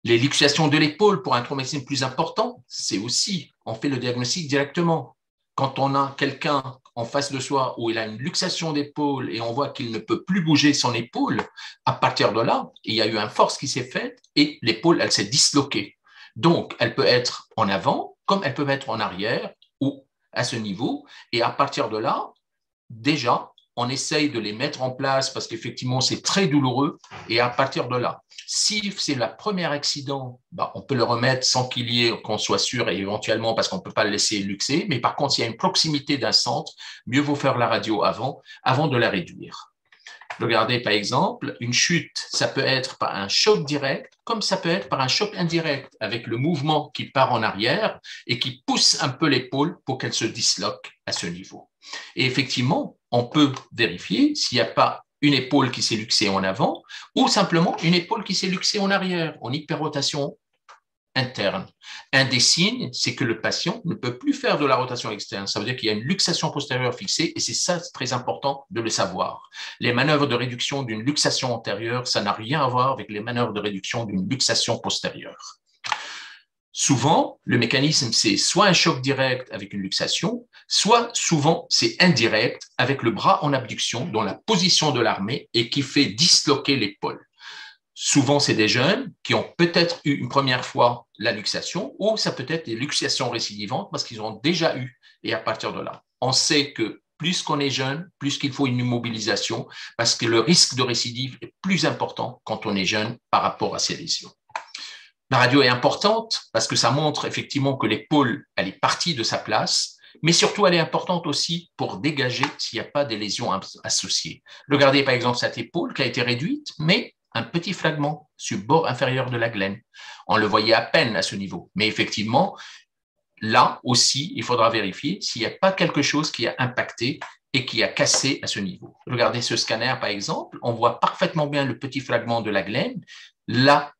Les luxations de l'épaule pour un traumatisme plus important, c'est aussi, on fait le diagnostic directement. Quand on a quelqu'un en face de soi où il a une luxation d'épaule et on voit qu'il ne peut plus bouger son épaule, à partir de là, il y a eu une force qui s'est faite et l'épaule, elle s'est disloquée. Donc, elle peut être en avant comme elle peut être en arrière ou à ce niveau. Et à partir de là, déjà, on essaye de les mettre en place parce qu'effectivement, c'est très douloureux. Et à partir de là, si c'est le premier accident, on peut le remettre sans qu'il y ait, qu'on soit sûr et éventuellement parce qu'on ne peut pas le laisser luxer. Mais par contre, s'il y a une proximité d'un centre, mieux vaut faire la radio avant de la réduire. Regardez par exemple, une chute, ça peut être par un choc direct, comme ça peut être par un choc indirect, avec le mouvement qui part en arrière et qui pousse un peu l'épaule pour qu'elle se disloque à ce niveau. Et effectivement, on peut vérifier s'il n'y a pas une épaule qui s'est luxée en avant ou simplement une épaule qui s'est luxée en arrière, en hyperrotation interne. Un des signes, c'est que le patient ne peut plus faire de la rotation externe. Ça veut dire qu'il y a une luxation postérieure fixée et c'est ça, c'est très important de le savoir. Les manœuvres de réduction d'une luxation antérieure, ça n'a rien à voir avec les manœuvres de réduction d'une luxation postérieure. Souvent, le mécanisme, c'est soit un choc direct avec une luxation, soit souvent, c'est indirect avec le bras en abduction dans la position de l'armée et qui fait disloquer l'épaule. Souvent, c'est des jeunes qui ont peut-être eu une première fois la luxation ou ça peut être des luxations récidivantes parce qu'ils ont déjà eu. Et à partir de là, on sait que plus qu'on est jeune, plus qu'il faut une immobilisation parce que le risque de récidive est plus important quand on est jeune par rapport à ces lésions. La radio est importante parce que ça montre effectivement que l'épaule, elle est partie de sa place, mais surtout, elle est importante aussi pour dégager s'il n'y a pas des lésions associées. Regardez par exemple cette épaule qui a été réduite, mais un petit fragment sur le bord inférieur de la glène. On le voyait à peine à ce niveau, mais effectivement, là aussi, il faudra vérifier s'il n'y a pas quelque chose qui a impacté et qui a cassé à ce niveau. Regardez ce scanner par exemple, on voit parfaitement bien le petit fragment de la glène, là,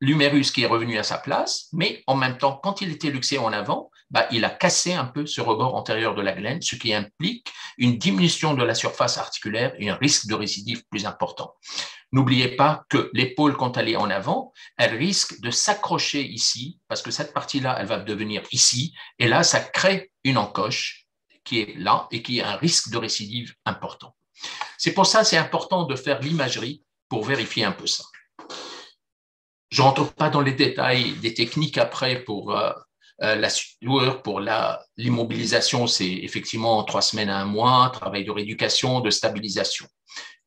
l'humérus qui est revenu à sa place, mais en même temps, quand il était luxé en avant, il a cassé un peu ce rebord antérieur de la glène, ce qui implique une diminution de la surface articulaire et un risque de récidive plus important. N'oubliez pas que l'épaule, quand elle est en avant, elle risque de s'accrocher ici, parce que cette partie-là, elle va devenir ici, et là, ça crée une encoche qui est là et qui a un risque de récidive important. C'est pour ça que c'est important de faire l'imagerie pour vérifier un peu ça. Je ne rentre pas dans les détails des techniques après pour la suture, pour l'immobilisation, c'est effectivement 3 semaines à 1 mois, travail de rééducation, de stabilisation.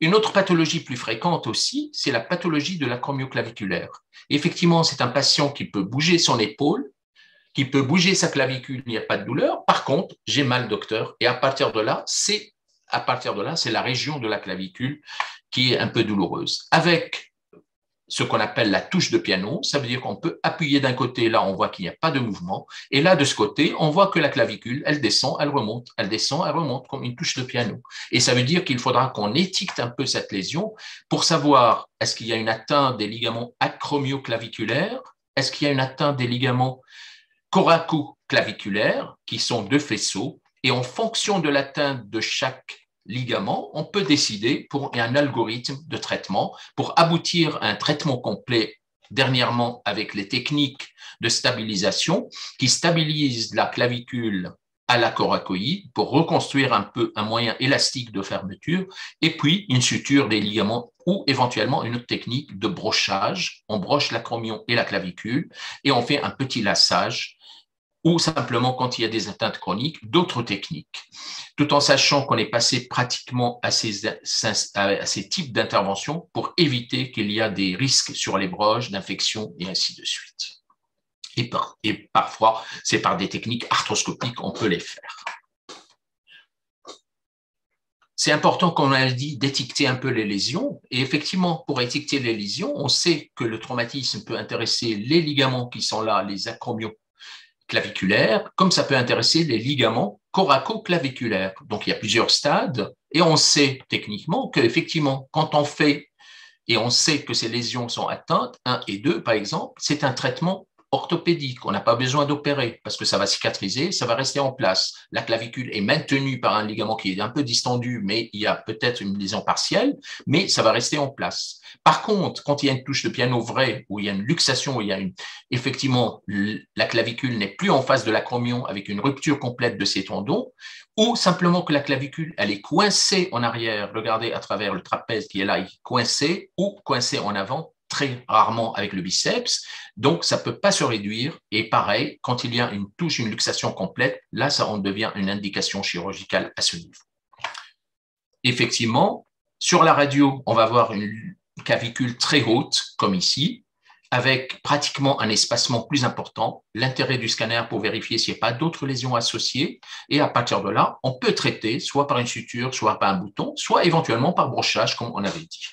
Une autre pathologie plus fréquente aussi, c'est la pathologie de l'acromioclaviculaire. Effectivement, c'est un patient qui peut bouger son épaule, qui peut bouger sa clavicule, il n'y a pas de douleur. Par contre, j'ai mal, docteur. Et à partir de là, c'est la région de la clavicule qui est un peu douloureuse. Avec ce qu'on appelle la touche de piano, ça veut dire qu'on peut appuyer d'un côté, là on voit qu'il n'y a pas de mouvement, et là de ce côté, on voit que la clavicule, elle descend, elle remonte, elle descend, elle remonte comme une touche de piano. Et ça veut dire qu'il faudra qu'on étiquette un peu cette lésion pour savoir est-ce qu'il y a une atteinte des ligaments acromioclaviculaires, est-ce qu'il y a une atteinte des ligaments coracoclaviculaires, qui sont 2 faisceaux, et en fonction de l'atteinte de chaque ligament, on peut décider pour un algorithme de traitement pour aboutir à un traitement complet dernièrement avec les techniques de stabilisation qui stabilisent la clavicule à la coracoïde pour reconstruire un peu un moyen élastique de fermeture et puis une suture des ligaments ou éventuellement une autre technique de brochage. On broche l'acromion et la clavicule et on fait un petit lassage ou simplement quand il y a des atteintes chroniques, d'autres techniques, tout en sachant qu'on est passé pratiquement à ces types d'interventions pour éviter qu'il y a des risques sur les broches, d'infection et ainsi de suite. Et parfois, c'est par des techniques arthroscopiques qu'on peut les faire. c'est important, comme on a dit, d'étiqueter un peu les lésions. Et effectivement, pour étiqueter les lésions, on sait que le traumatisme peut intéresser les ligaments qui sont là, les acromioclaviculaires, comme ça peut intéresser les ligaments coracoclaviculaires. Donc, il y a plusieurs stades. Et on sait techniquement qu'effectivement, quand on fait, et on sait que ces lésions sont atteintes, 1 et 2 par exemple, c'est un traitement orthopédique. On n'a pas besoin d'opérer parce que ça va cicatriser, ça va rester en place. La clavicule est maintenue par un ligament qui est un peu distendu, mais il y a peut-être une lésion partielle, mais ça va rester en place. Par contre, quand il y a une touche de piano vraie, où il y a une luxation, où il y a effectivement, la clavicule n'est plus en face de l'acromion avec une rupture complète de ses tendons, ou simplement que la clavicule, elle est coincée en arrière, regardez à travers le trapèze qui est là, il est coincé, ou coincé en avant, très rarement avec le biceps, donc ça ne peut pas se réduire. Et pareil, quand il y a une touche, une luxation complète, là, ça en devient une indication chirurgicale à ce niveau. Effectivement, sur la radio, on va avoir une clavicule très haute, comme ici, avec pratiquement un espacement plus important. L'intérêt du scanner pour vérifier s'il n'y a pas d'autres lésions associées. Et à partir de là, on peut traiter soit par une suture, soit par un bouton, soit éventuellement par brochage, comme on avait dit.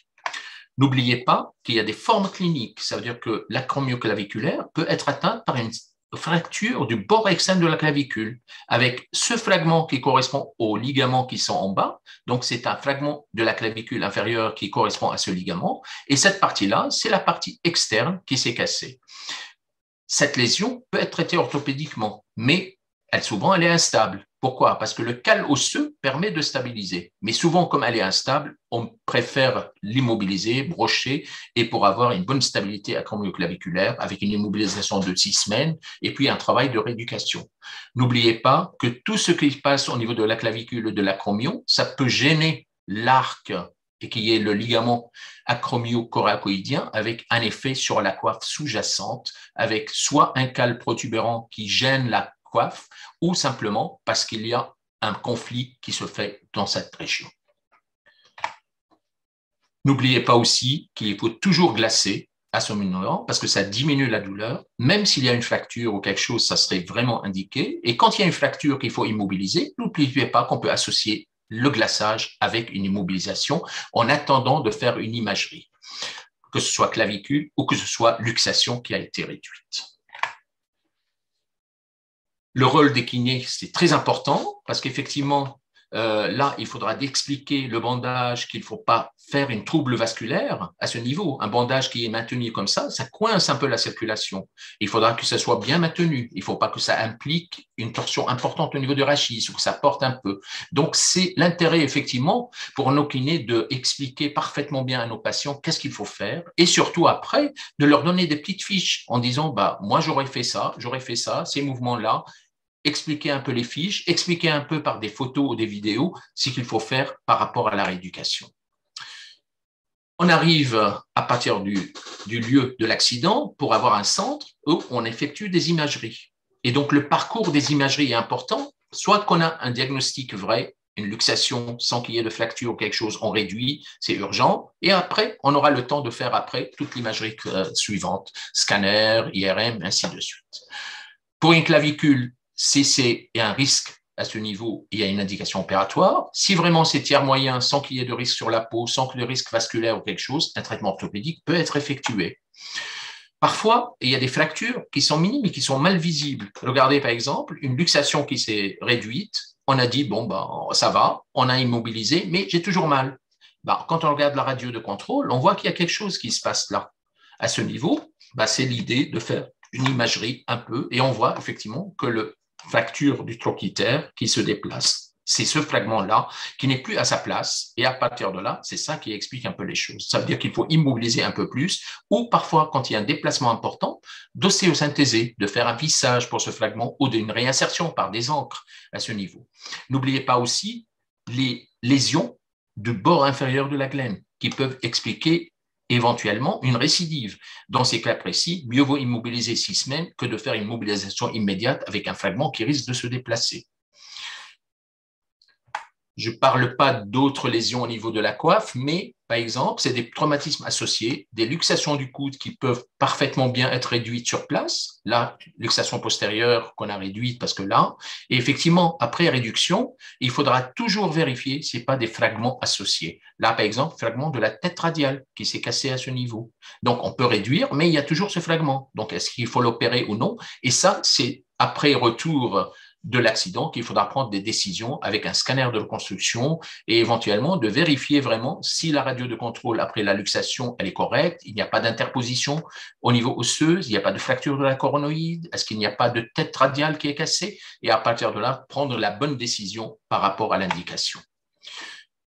N'oubliez pas qu'il y a des formes cliniques. Ça veut dire que l'acromioclaviculaire peut être atteinte par une fracture du bord externe de la clavicule, avec ce fragment qui correspond aux ligaments qui sont en bas. Donc, c'est un fragment de la clavicule inférieure qui correspond à ce ligament. Et cette partie-là, c'est la partie externe qui s'est cassée. Cette lésion peut être traitée orthopédiquement, mais souvent, elle est instable. Pourquoi? Parce que le cal osseux permet de stabiliser. Mais souvent, comme elle est instable, on préfère l'immobiliser, brocher, et pour avoir une bonne stabilité acromioclaviculaire avec une immobilisation de 6 semaines et puis un travail de rééducation. N'oubliez pas que tout ce qui se passe au niveau de la clavicule et de l'acromion, ça peut gêner l'arc et qui est le ligament acromio-coracoïdien avec un effet sur la coiffe sous-jacente avec soit un cal protubérant qui gêne la coiffe ou simplement parce qu'il y a un conflit qui se fait dans cette région. N'oubliez pas aussi qu'il faut toujours glacer à ce moment parce que ça diminue la douleur. Même s'il y a une fracture ou quelque chose, ça serait vraiment indiqué. Et quand il y a une fracture qu'il faut immobiliser, n'oubliez pas qu'on peut associer le glaçage avec une immobilisation en attendant de faire une imagerie, que ce soit clavicule ou que ce soit luxation qui a été réduite. Le rôle des kinés, c'est très important parce qu'effectivement, là, il faudra d'expliquer le bandage qu'il ne faut pas faire une trouble vasculaire à ce niveau. Un bandage qui est maintenu comme ça coince un peu la circulation. Il faudra que ça soit bien maintenu. Il ne faut pas que ça implique une torsion importante au niveau du rachis ou que ça porte un peu. Donc, c'est l'intérêt, effectivement, pour nos kinés d'expliquer parfaitement bien à nos patients qu'est-ce qu'il faut faire et surtout après, de leur donner des petites fiches en disant, bah, moi, j'aurais fait ça, ces mouvements-là. Expliquer un peu les fiches, expliquer un peu par des photos ou des vidéos ce qu'il faut faire par rapport à la rééducation. On arrive à partir du lieu de l'accident pour avoir un centre où on effectue des imageries. Et donc, le parcours des imageries est important, soit qu'on a un diagnostic vrai, une luxation sans qu'il y ait de fracture ou quelque chose, on réduit, c'est urgent. Et après, on aura le temps de faire après toute l'imagerie suivante, scanner, IRM, ainsi de suite. Pour une clavicule, si c'est un risque à ce niveau, il y a une indication opératoire. Si vraiment c'est tiers moyen, sans qu'il y ait de risque sur la peau, sans que de risque vasculaire ou quelque chose, un traitement orthopédique peut être effectué. Parfois, il y a des fractures qui sont minimes et qui sont mal visibles. Regardez par exemple, une luxation qui s'est réduite, on a dit, bon, ben, ça va, on a immobilisé, mais j'ai toujours mal. Ben, quand on regarde la radio de contrôle, on voit qu'il y a quelque chose qui se passe là. À ce niveau, ben, c'est l'idée de faire une imagerie un peu, et on voit effectivement que le fracture du trochitaire qui se déplace. C'est ce fragment-là qui n'est plus à sa place. Et à partir de là, c'est ça qui explique un peu les choses. Ça veut dire qu'il faut immobiliser un peu plus ou parfois, quand il y a un déplacement important, d'ostéosynthèser, de faire un vissage pour ce fragment ou d'une réinsertion par des encres à ce niveau. N'oubliez pas aussi les lésions du bord inférieur de la glène qui peuvent expliquer éventuellement une récidive. Dans ces cas précis, mieux vaut immobiliser 6 semaines que de faire une mobilisation immédiate avec un fragment qui risque de se déplacer. je ne parle pas d'autres lésions au niveau de la coiffe, mais par exemple, c'est des traumatismes associés, des luxations du coude qui peuvent parfaitement bien être réduites sur place. La luxation postérieure qu'on a réduite parce que là, et effectivement, après réduction, il faudra toujours vérifier s'il n'y a pas des fragments associés. Là, par exemple, fragment de la tête radiale qui s'est cassé à ce niveau. Donc, on peut réduire, mais il y a toujours ce fragment. Donc, est-ce qu'il faut l'opérer ou non? Et ça, c'est après retour de l'accident qu'il faudra prendre des décisions avec un scanner de reconstruction et éventuellement de vérifier vraiment si la radio de contrôle après la luxation, elle est correcte, il n'y a pas d'interposition au niveau osseuse, il n'y a pas de fracture de la coronoïde, est-ce qu'il n'y a pas de tête radiale qui est cassée, et à partir de là, prendre la bonne décision par rapport à l'indication.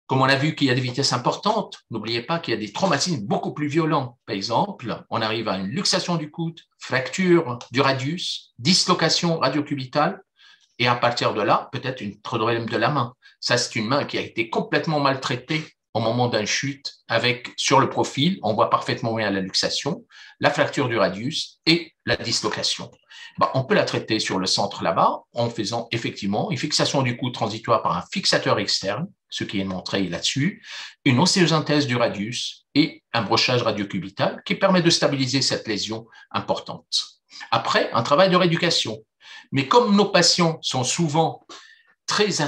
Comme on a vu qu'il y a des vitesses importantes, n'oubliez pas qu'il y a des traumatismes beaucoup plus violents. Par exemple, on arrive à une luxation du coude, fracture du radius, dislocation radiocubitale, et à partir de là, peut-être un problème de la main. Ça, c'est une main qui a été complètement maltraitée au moment d'une chute avec, sur le profil, on voit parfaitement bien la luxation, la fracture du radius et la dislocation. On peut la traiter sur le centre là-bas en faisant effectivement une fixation du coude transitoire par un fixateur externe, ce qui est montré là-dessus, une ostéosynthèse du radius et un brochage radiocubital qui permet de stabiliser cette lésion importante. Après, un travail de rééducation. Mais comme nos patients sont souvent très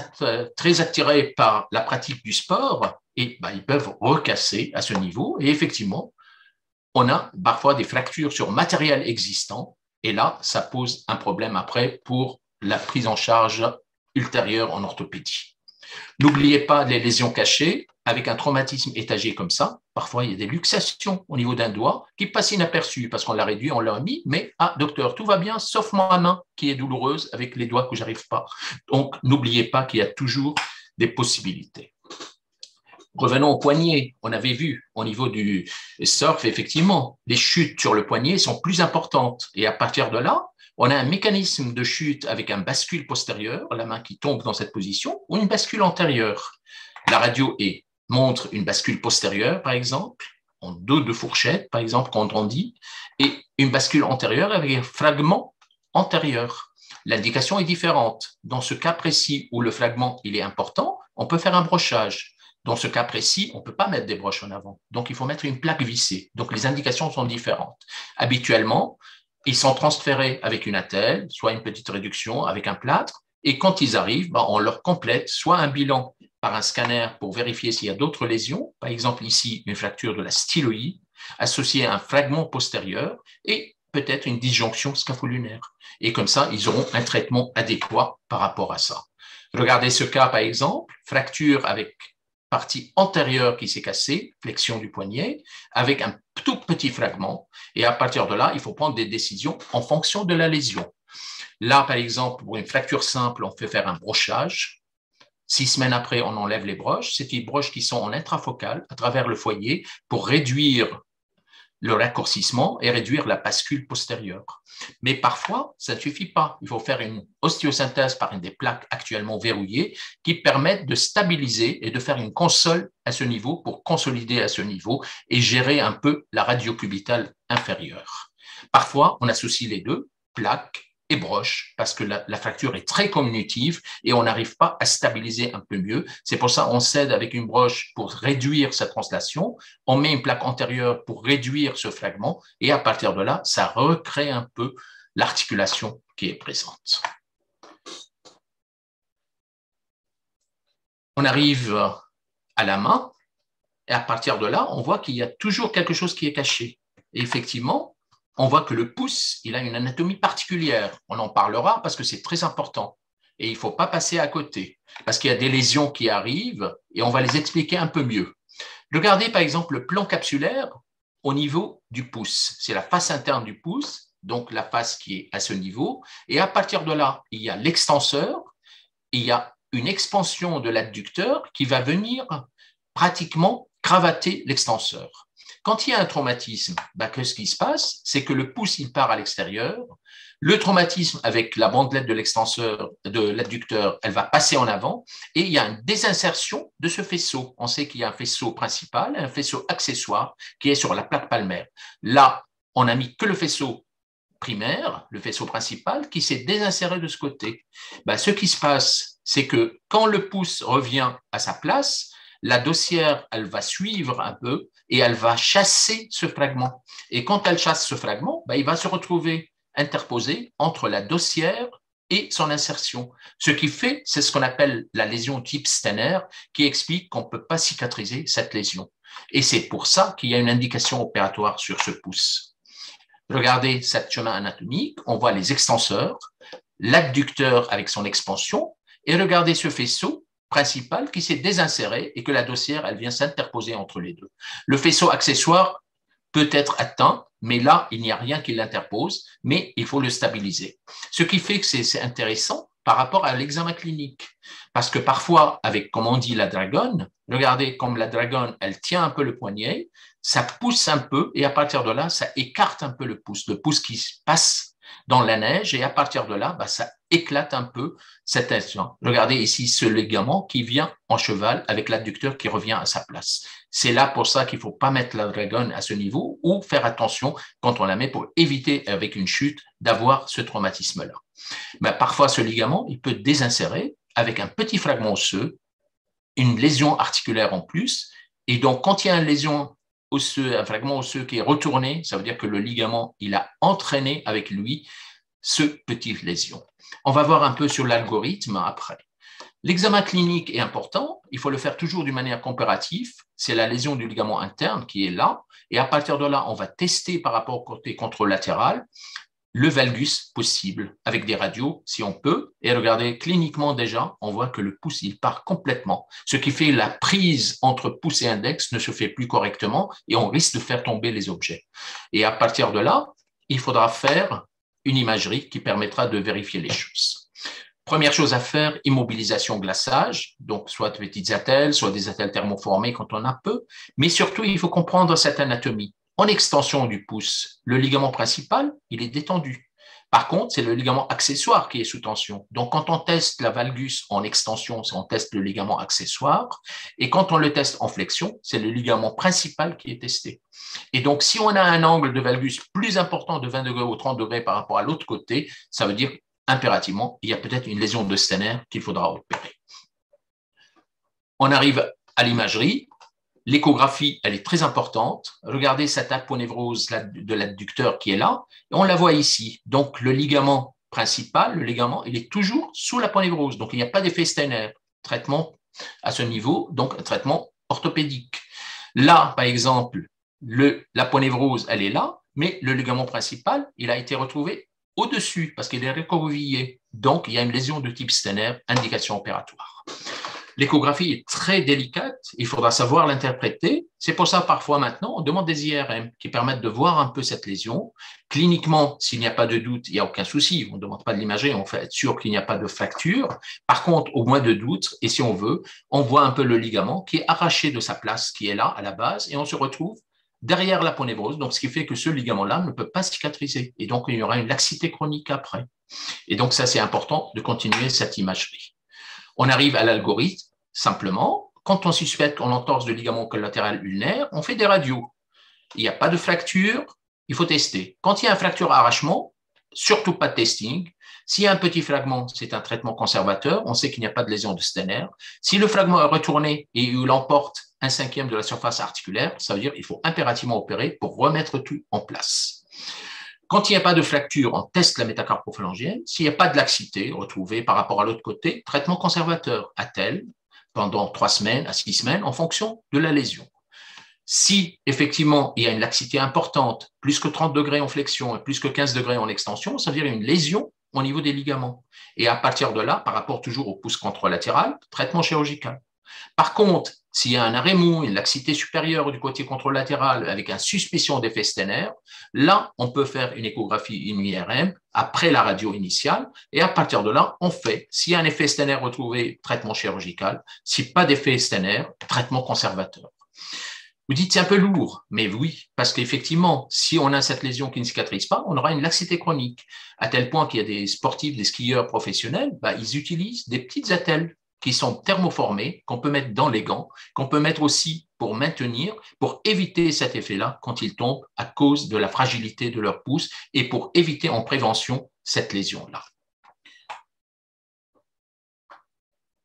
attirés par la pratique du sport, et ils peuvent recasser à ce niveau. Et effectivement, on a parfois des fractures sur matériel existant. Et là, ça pose un problème après pour la prise en charge ultérieure en orthopédie. N'oubliez pas les lésions cachées. Avec un traumatisme étagé comme ça, parfois il y a des luxations au niveau d'un doigt qui passent inaperçues parce qu'on l'a réduit, on l'a mis, mais docteur, tout va bien sauf ma main qui est douloureuse avec les doigts que j'arrive pas. Donc n'oubliez pas qu'il y a toujours des possibilités. Revenons au poignet. On avait vu au niveau du surf, effectivement, les chutes sur le poignet sont plus importantes. Et à partir de là, on a un mécanisme de chute avec un bascule postérieur, la main qui tombe dans cette position, ou une bascule antérieure. La radio montre une bascule postérieure, par exemple, en dos de fourchette, par exemple, quand on dit, et une bascule antérieure avec un fragment antérieur. L'indication est différente. Dans ce cas précis où le fragment il est important, on peut faire un brochage. Dans ce cas précis, on ne peut pas mettre des broches en avant. Donc, il faut mettre une plaque vissée. Donc, les indications sont différentes. Habituellement, ils sont transférés avec une attelle, soit une petite réduction avec un plâtre, et quand ils arrivent, on leur complète soit un bilan par un scanner pour vérifier s'il y a d'autres lésions, par exemple ici une fracture de la styloïde associée à un fragment postérieur et peut-être une disjonction scapho-lunaire. Et comme ça, ils auront un traitement adéquat par rapport à ça. Regardez ce cas par exemple, fracture avec partie antérieure qui s'est cassée, flexion du poignet, avec un tout petit fragment. Et à partir de là, il faut prendre des décisions en fonction de la lésion. Là, par exemple, pour une fracture simple, on fait faire un brochage. 6 semaines après, on enlève les broches. C'est des broches qui sont en intrafocal à travers le foyer pour réduire le raccourcissement et réduire la bascule postérieure. Mais parfois, ça ne suffit pas. Il faut faire une ostéosynthèse par des plaques actuellement verrouillées qui permettent de stabiliser et de faire une console à ce niveau pour consolider à ce niveau et gérer un peu la radiocubitale inférieure. Parfois, on associe les deux, plaques et broche, parce que la fracture est très communitive et on n'arrive pas à stabiliser un peu mieux. C'est pour ça qu'on s'aide avec une broche pour réduire sa translation, on met une plaque antérieure pour réduire ce fragment et à partir de là, ça recrée un peu l'articulation qui est présente. On arrive à la main et à partir de là, on voit qu'il y a toujours quelque chose qui est caché. Et effectivement, on voit que le pouce, il a une anatomie particulière. On en parlera parce que c'est très important. Et il ne faut pas passer à côté parce qu'il y a des lésions qui arrivent et on va les expliquer un peu mieux. Regardez par exemple le plan capsulaire au niveau du pouce. C'est la face interne du pouce, donc la face qui est à ce niveau. Et à partir de là, il y a l'extenseur, il y a une expansion de l'adducteur qui va venir pratiquement cravater l'extenseur. Quand il y a un traumatisme, qu'est-ce qui se passe? C'est que le pouce, il part à l'extérieur. Le traumatisme avec la bandelette de l'extenseur, de l'adducteur, elle va passer en avant et il y a une désinsertion de ce faisceau. On sait qu'il y a un faisceau principal et un faisceau accessoire qui est sur la plaque palmaire. Là, on n'a mis que le faisceau primaire, le faisceau principal, qui s'est désinséré de ce côté. Ce qui se passe, c'est que quand le pouce revient à sa place, la dossière, elle va suivre un peu et elle va chasser ce fragment. Et quand elle chasse ce fragment, il va se retrouver interposé entre la dossière et son insertion. Ce qui fait, c'est ce qu'on appelle la lésion type Stenner, qui explique qu'on ne peut pas cicatriser cette lésion. Et c'est pour ça qu'il y a une indication opératoire sur ce pouce. Regardez cette chemin anatomique, on voit les extenseurs, l'adducteur avec son expansion, et regardez ce faisceau principal qui s'est désinséré et que la dossière, elle vient s'interposer entre les deux. Le faisceau accessoire peut être atteint, mais là, il n'y a rien qui l'interpose, mais il faut le stabiliser. Ce qui fait que c'est intéressant par rapport à l'examen clinique. Parce que parfois, avec, comme on dit, la dragonne, regardez, comme la dragonne, elle tient un peu le poignet, ça pousse un peu et à partir de là, ça écarte un peu le pouce qui passe dans la neige et à partir de là, ça éclate un peu cette tension. Regardez ici ce ligament qui vient en cheval avec l'adducteur qui revient à sa place. C'est là pour ça qu'il ne faut pas mettre la dragonne à ce niveau ou faire attention quand on la met pour éviter avec une chute d'avoir ce traumatisme-là. Mais parfois, ce ligament, il peut désinsérer avec un petit fragment osseux, une lésion articulaire en plus. Et donc, quand il y a une lésion osseux, un fragment osseux qui est retourné, ça veut dire que le ligament, il a entraîné avec lui ce petit lésion. On va voir un peu sur l'algorithme après. L'examen clinique est important, il faut le faire toujours d'une manière comparative. C'est la lésion du ligament interne qui est là. Et à partir de là, on va tester par rapport au côté controlatéral le valgus possible avec des radios si on peut. Et regardez, cliniquement déjà, on voit que le pouce, il part complètement. Ce qui fait la prise entre pouce et index ne se fait plus correctement et on risque de faire tomber les objets. Et à partir de là, il faudra faire une imagerie qui permettra de vérifier les choses. Première chose à faire, immobilisation glaçage, donc soit de petites attelles, soit des attelles thermoformées quand on a peu, mais surtout, il faut comprendre cette anatomie. En extension du pouce, le ligament principal, il est détendu. Par contre, c'est le ligament accessoire qui est sous tension. Donc, quand on teste la valgus en extension, on teste le ligament accessoire. Et quand on le teste en flexion, c'est le ligament principal qui est testé. Et donc, si on a un angle de valgus plus important de 20 degrés ou 30 degrés par rapport à l'autre côté, ça veut dire impérativement, il y a peut-être une lésion de Stenner qu'il faudra opérer. On arrive à l'imagerie. L'échographie, elle est très importante. Regardez cette aponévrose de l'adducteur qui est là. Et on la voit ici. Donc, le ligament principal, le ligament, il est toujours sous l'aponévrose. Donc, il n'y a pas d'effet Stenner. Traitement à ce niveau, donc un traitement orthopédique. Là, par exemple, l'aponévrose, elle est là, mais le ligament principal, il a été retrouvé au-dessus parce qu'il est recroquevillé. Donc, il y a une lésion de type Stenner, indication opératoire. L'échographie est très délicate, il faudra savoir l'interpréter. C'est pour ça, parfois maintenant, on demande des IRM qui permettent de voir un peu cette lésion. Cliniquement, s'il n'y a pas de doute, il n'y a aucun souci. On ne demande pas de l'imager, on fait être sûr qu'il n'y a pas de fracture. Par contre, au moins de doute, et si on veut, on voit un peu le ligament qui est arraché de sa place, qui est là à la base, et on se retrouve derrière l'aponévrose. Donc, ce qui fait que ce ligament-là ne peut pas cicatriser. Et donc, il y aura une laxité chronique après. Et donc, ça, c'est important de continuer cette imagerie. On arrive à l'algorithme, simplement, quand on suspecte qu'on entorse de ligament collatéral ulnaire, on fait des radios. Il n'y a pas de fracture, il faut tester. Quand il y a une fracture arrachement, surtout pas de testing. S'il y a un petit fragment, c'est un traitement conservateur, on sait qu'il n'y a pas de lésion de Stenner. Si le fragment est retourné et il emporte 1/5 de la surface articulaire, ça veut dire qu'il faut impérativement opérer pour remettre tout en place. Quand il n'y a pas de fracture, on teste la métacarpophalangienne. S'il n'y a pas de laxité retrouvée par rapport à l'autre côté, traitement conservateur, attelle, pendant 3 semaines à 6 semaines, en fonction de la lésion. Si, effectivement, il y a une laxité importante, plus que 30 degrés en flexion et plus que 15 degrés en extension, ça veut dire une lésion au niveau des ligaments. Et à partir de là, par rapport toujours au pouce contralatéral, traitement chirurgical. Par contre, s'il y a un arrêt mou, une laxité supérieure du côté contralatéral avec une suspicion d'effet Stenner, là, on peut faire une échographie, une IRM, après la radio initiale, et à partir de là, on fait, s'il y a un effet Stenner retrouvé, traitement chirurgical, si pas d'effet Stenner, traitement conservateur. Vous dites, c'est un peu lourd, mais oui, parce qu'effectivement, si on a cette lésion qui ne cicatrise pas, on aura une laxité chronique, à tel point qu'il y a des sportifs, des skieurs professionnels, ils utilisent des petites attelles qui sont thermoformées, qu'on peut mettre dans les gants, qu'on peut mettre aussi pour maintenir, pour éviter cet effet-là quand ils tombent à cause de la fragilité de leur pouce et pour éviter en prévention cette lésion-là.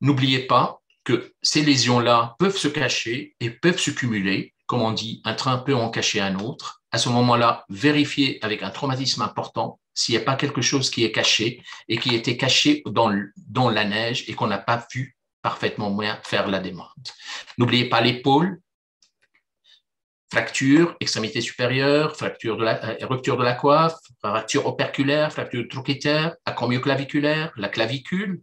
N'oubliez pas que ces lésions-là peuvent se cacher et peuvent se cumuler. Comme on dit, un train peut en cacher un autre. À ce moment-là, vérifiez avec un traumatisme important s'il n'y a pas quelque chose qui est caché et qui était caché dans la neige et qu'on n'a pas vu parfaitement bien faire la demande. N'oubliez pas l'épaule, fracture, extrémité supérieure, rupture de la coiffe, fracture operculaire, fracture trochléaire, acromioclaviculaire, la clavicule,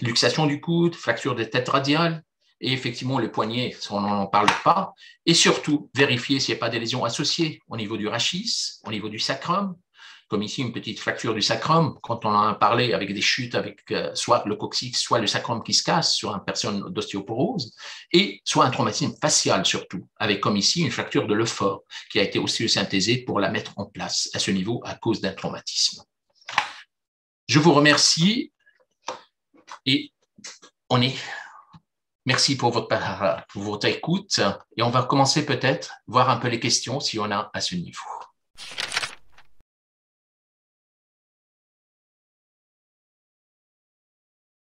luxation du coude, fracture des têtes radiales, et effectivement le poignet, on n'en parle pas. Et surtout, vérifier s'il n'y a pas des lésions associées au niveau du rachis, au niveau du sacrum, comme ici une petite fracture du sacrum, quand on en a parlé avec des chutes avec soit le coccyx, soit le sacrum qui se casse sur une personne d'ostéoporose, et soit un traumatisme facial surtout, avec comme ici une fracture de l'euphoре qui a été ostéosynthésée pour la mettre en place à ce niveau à cause d'un traumatisme. Je vous remercie et merci pour votre écoute et on va commencer peut-être voir un peu les questions si on a à ce niveau.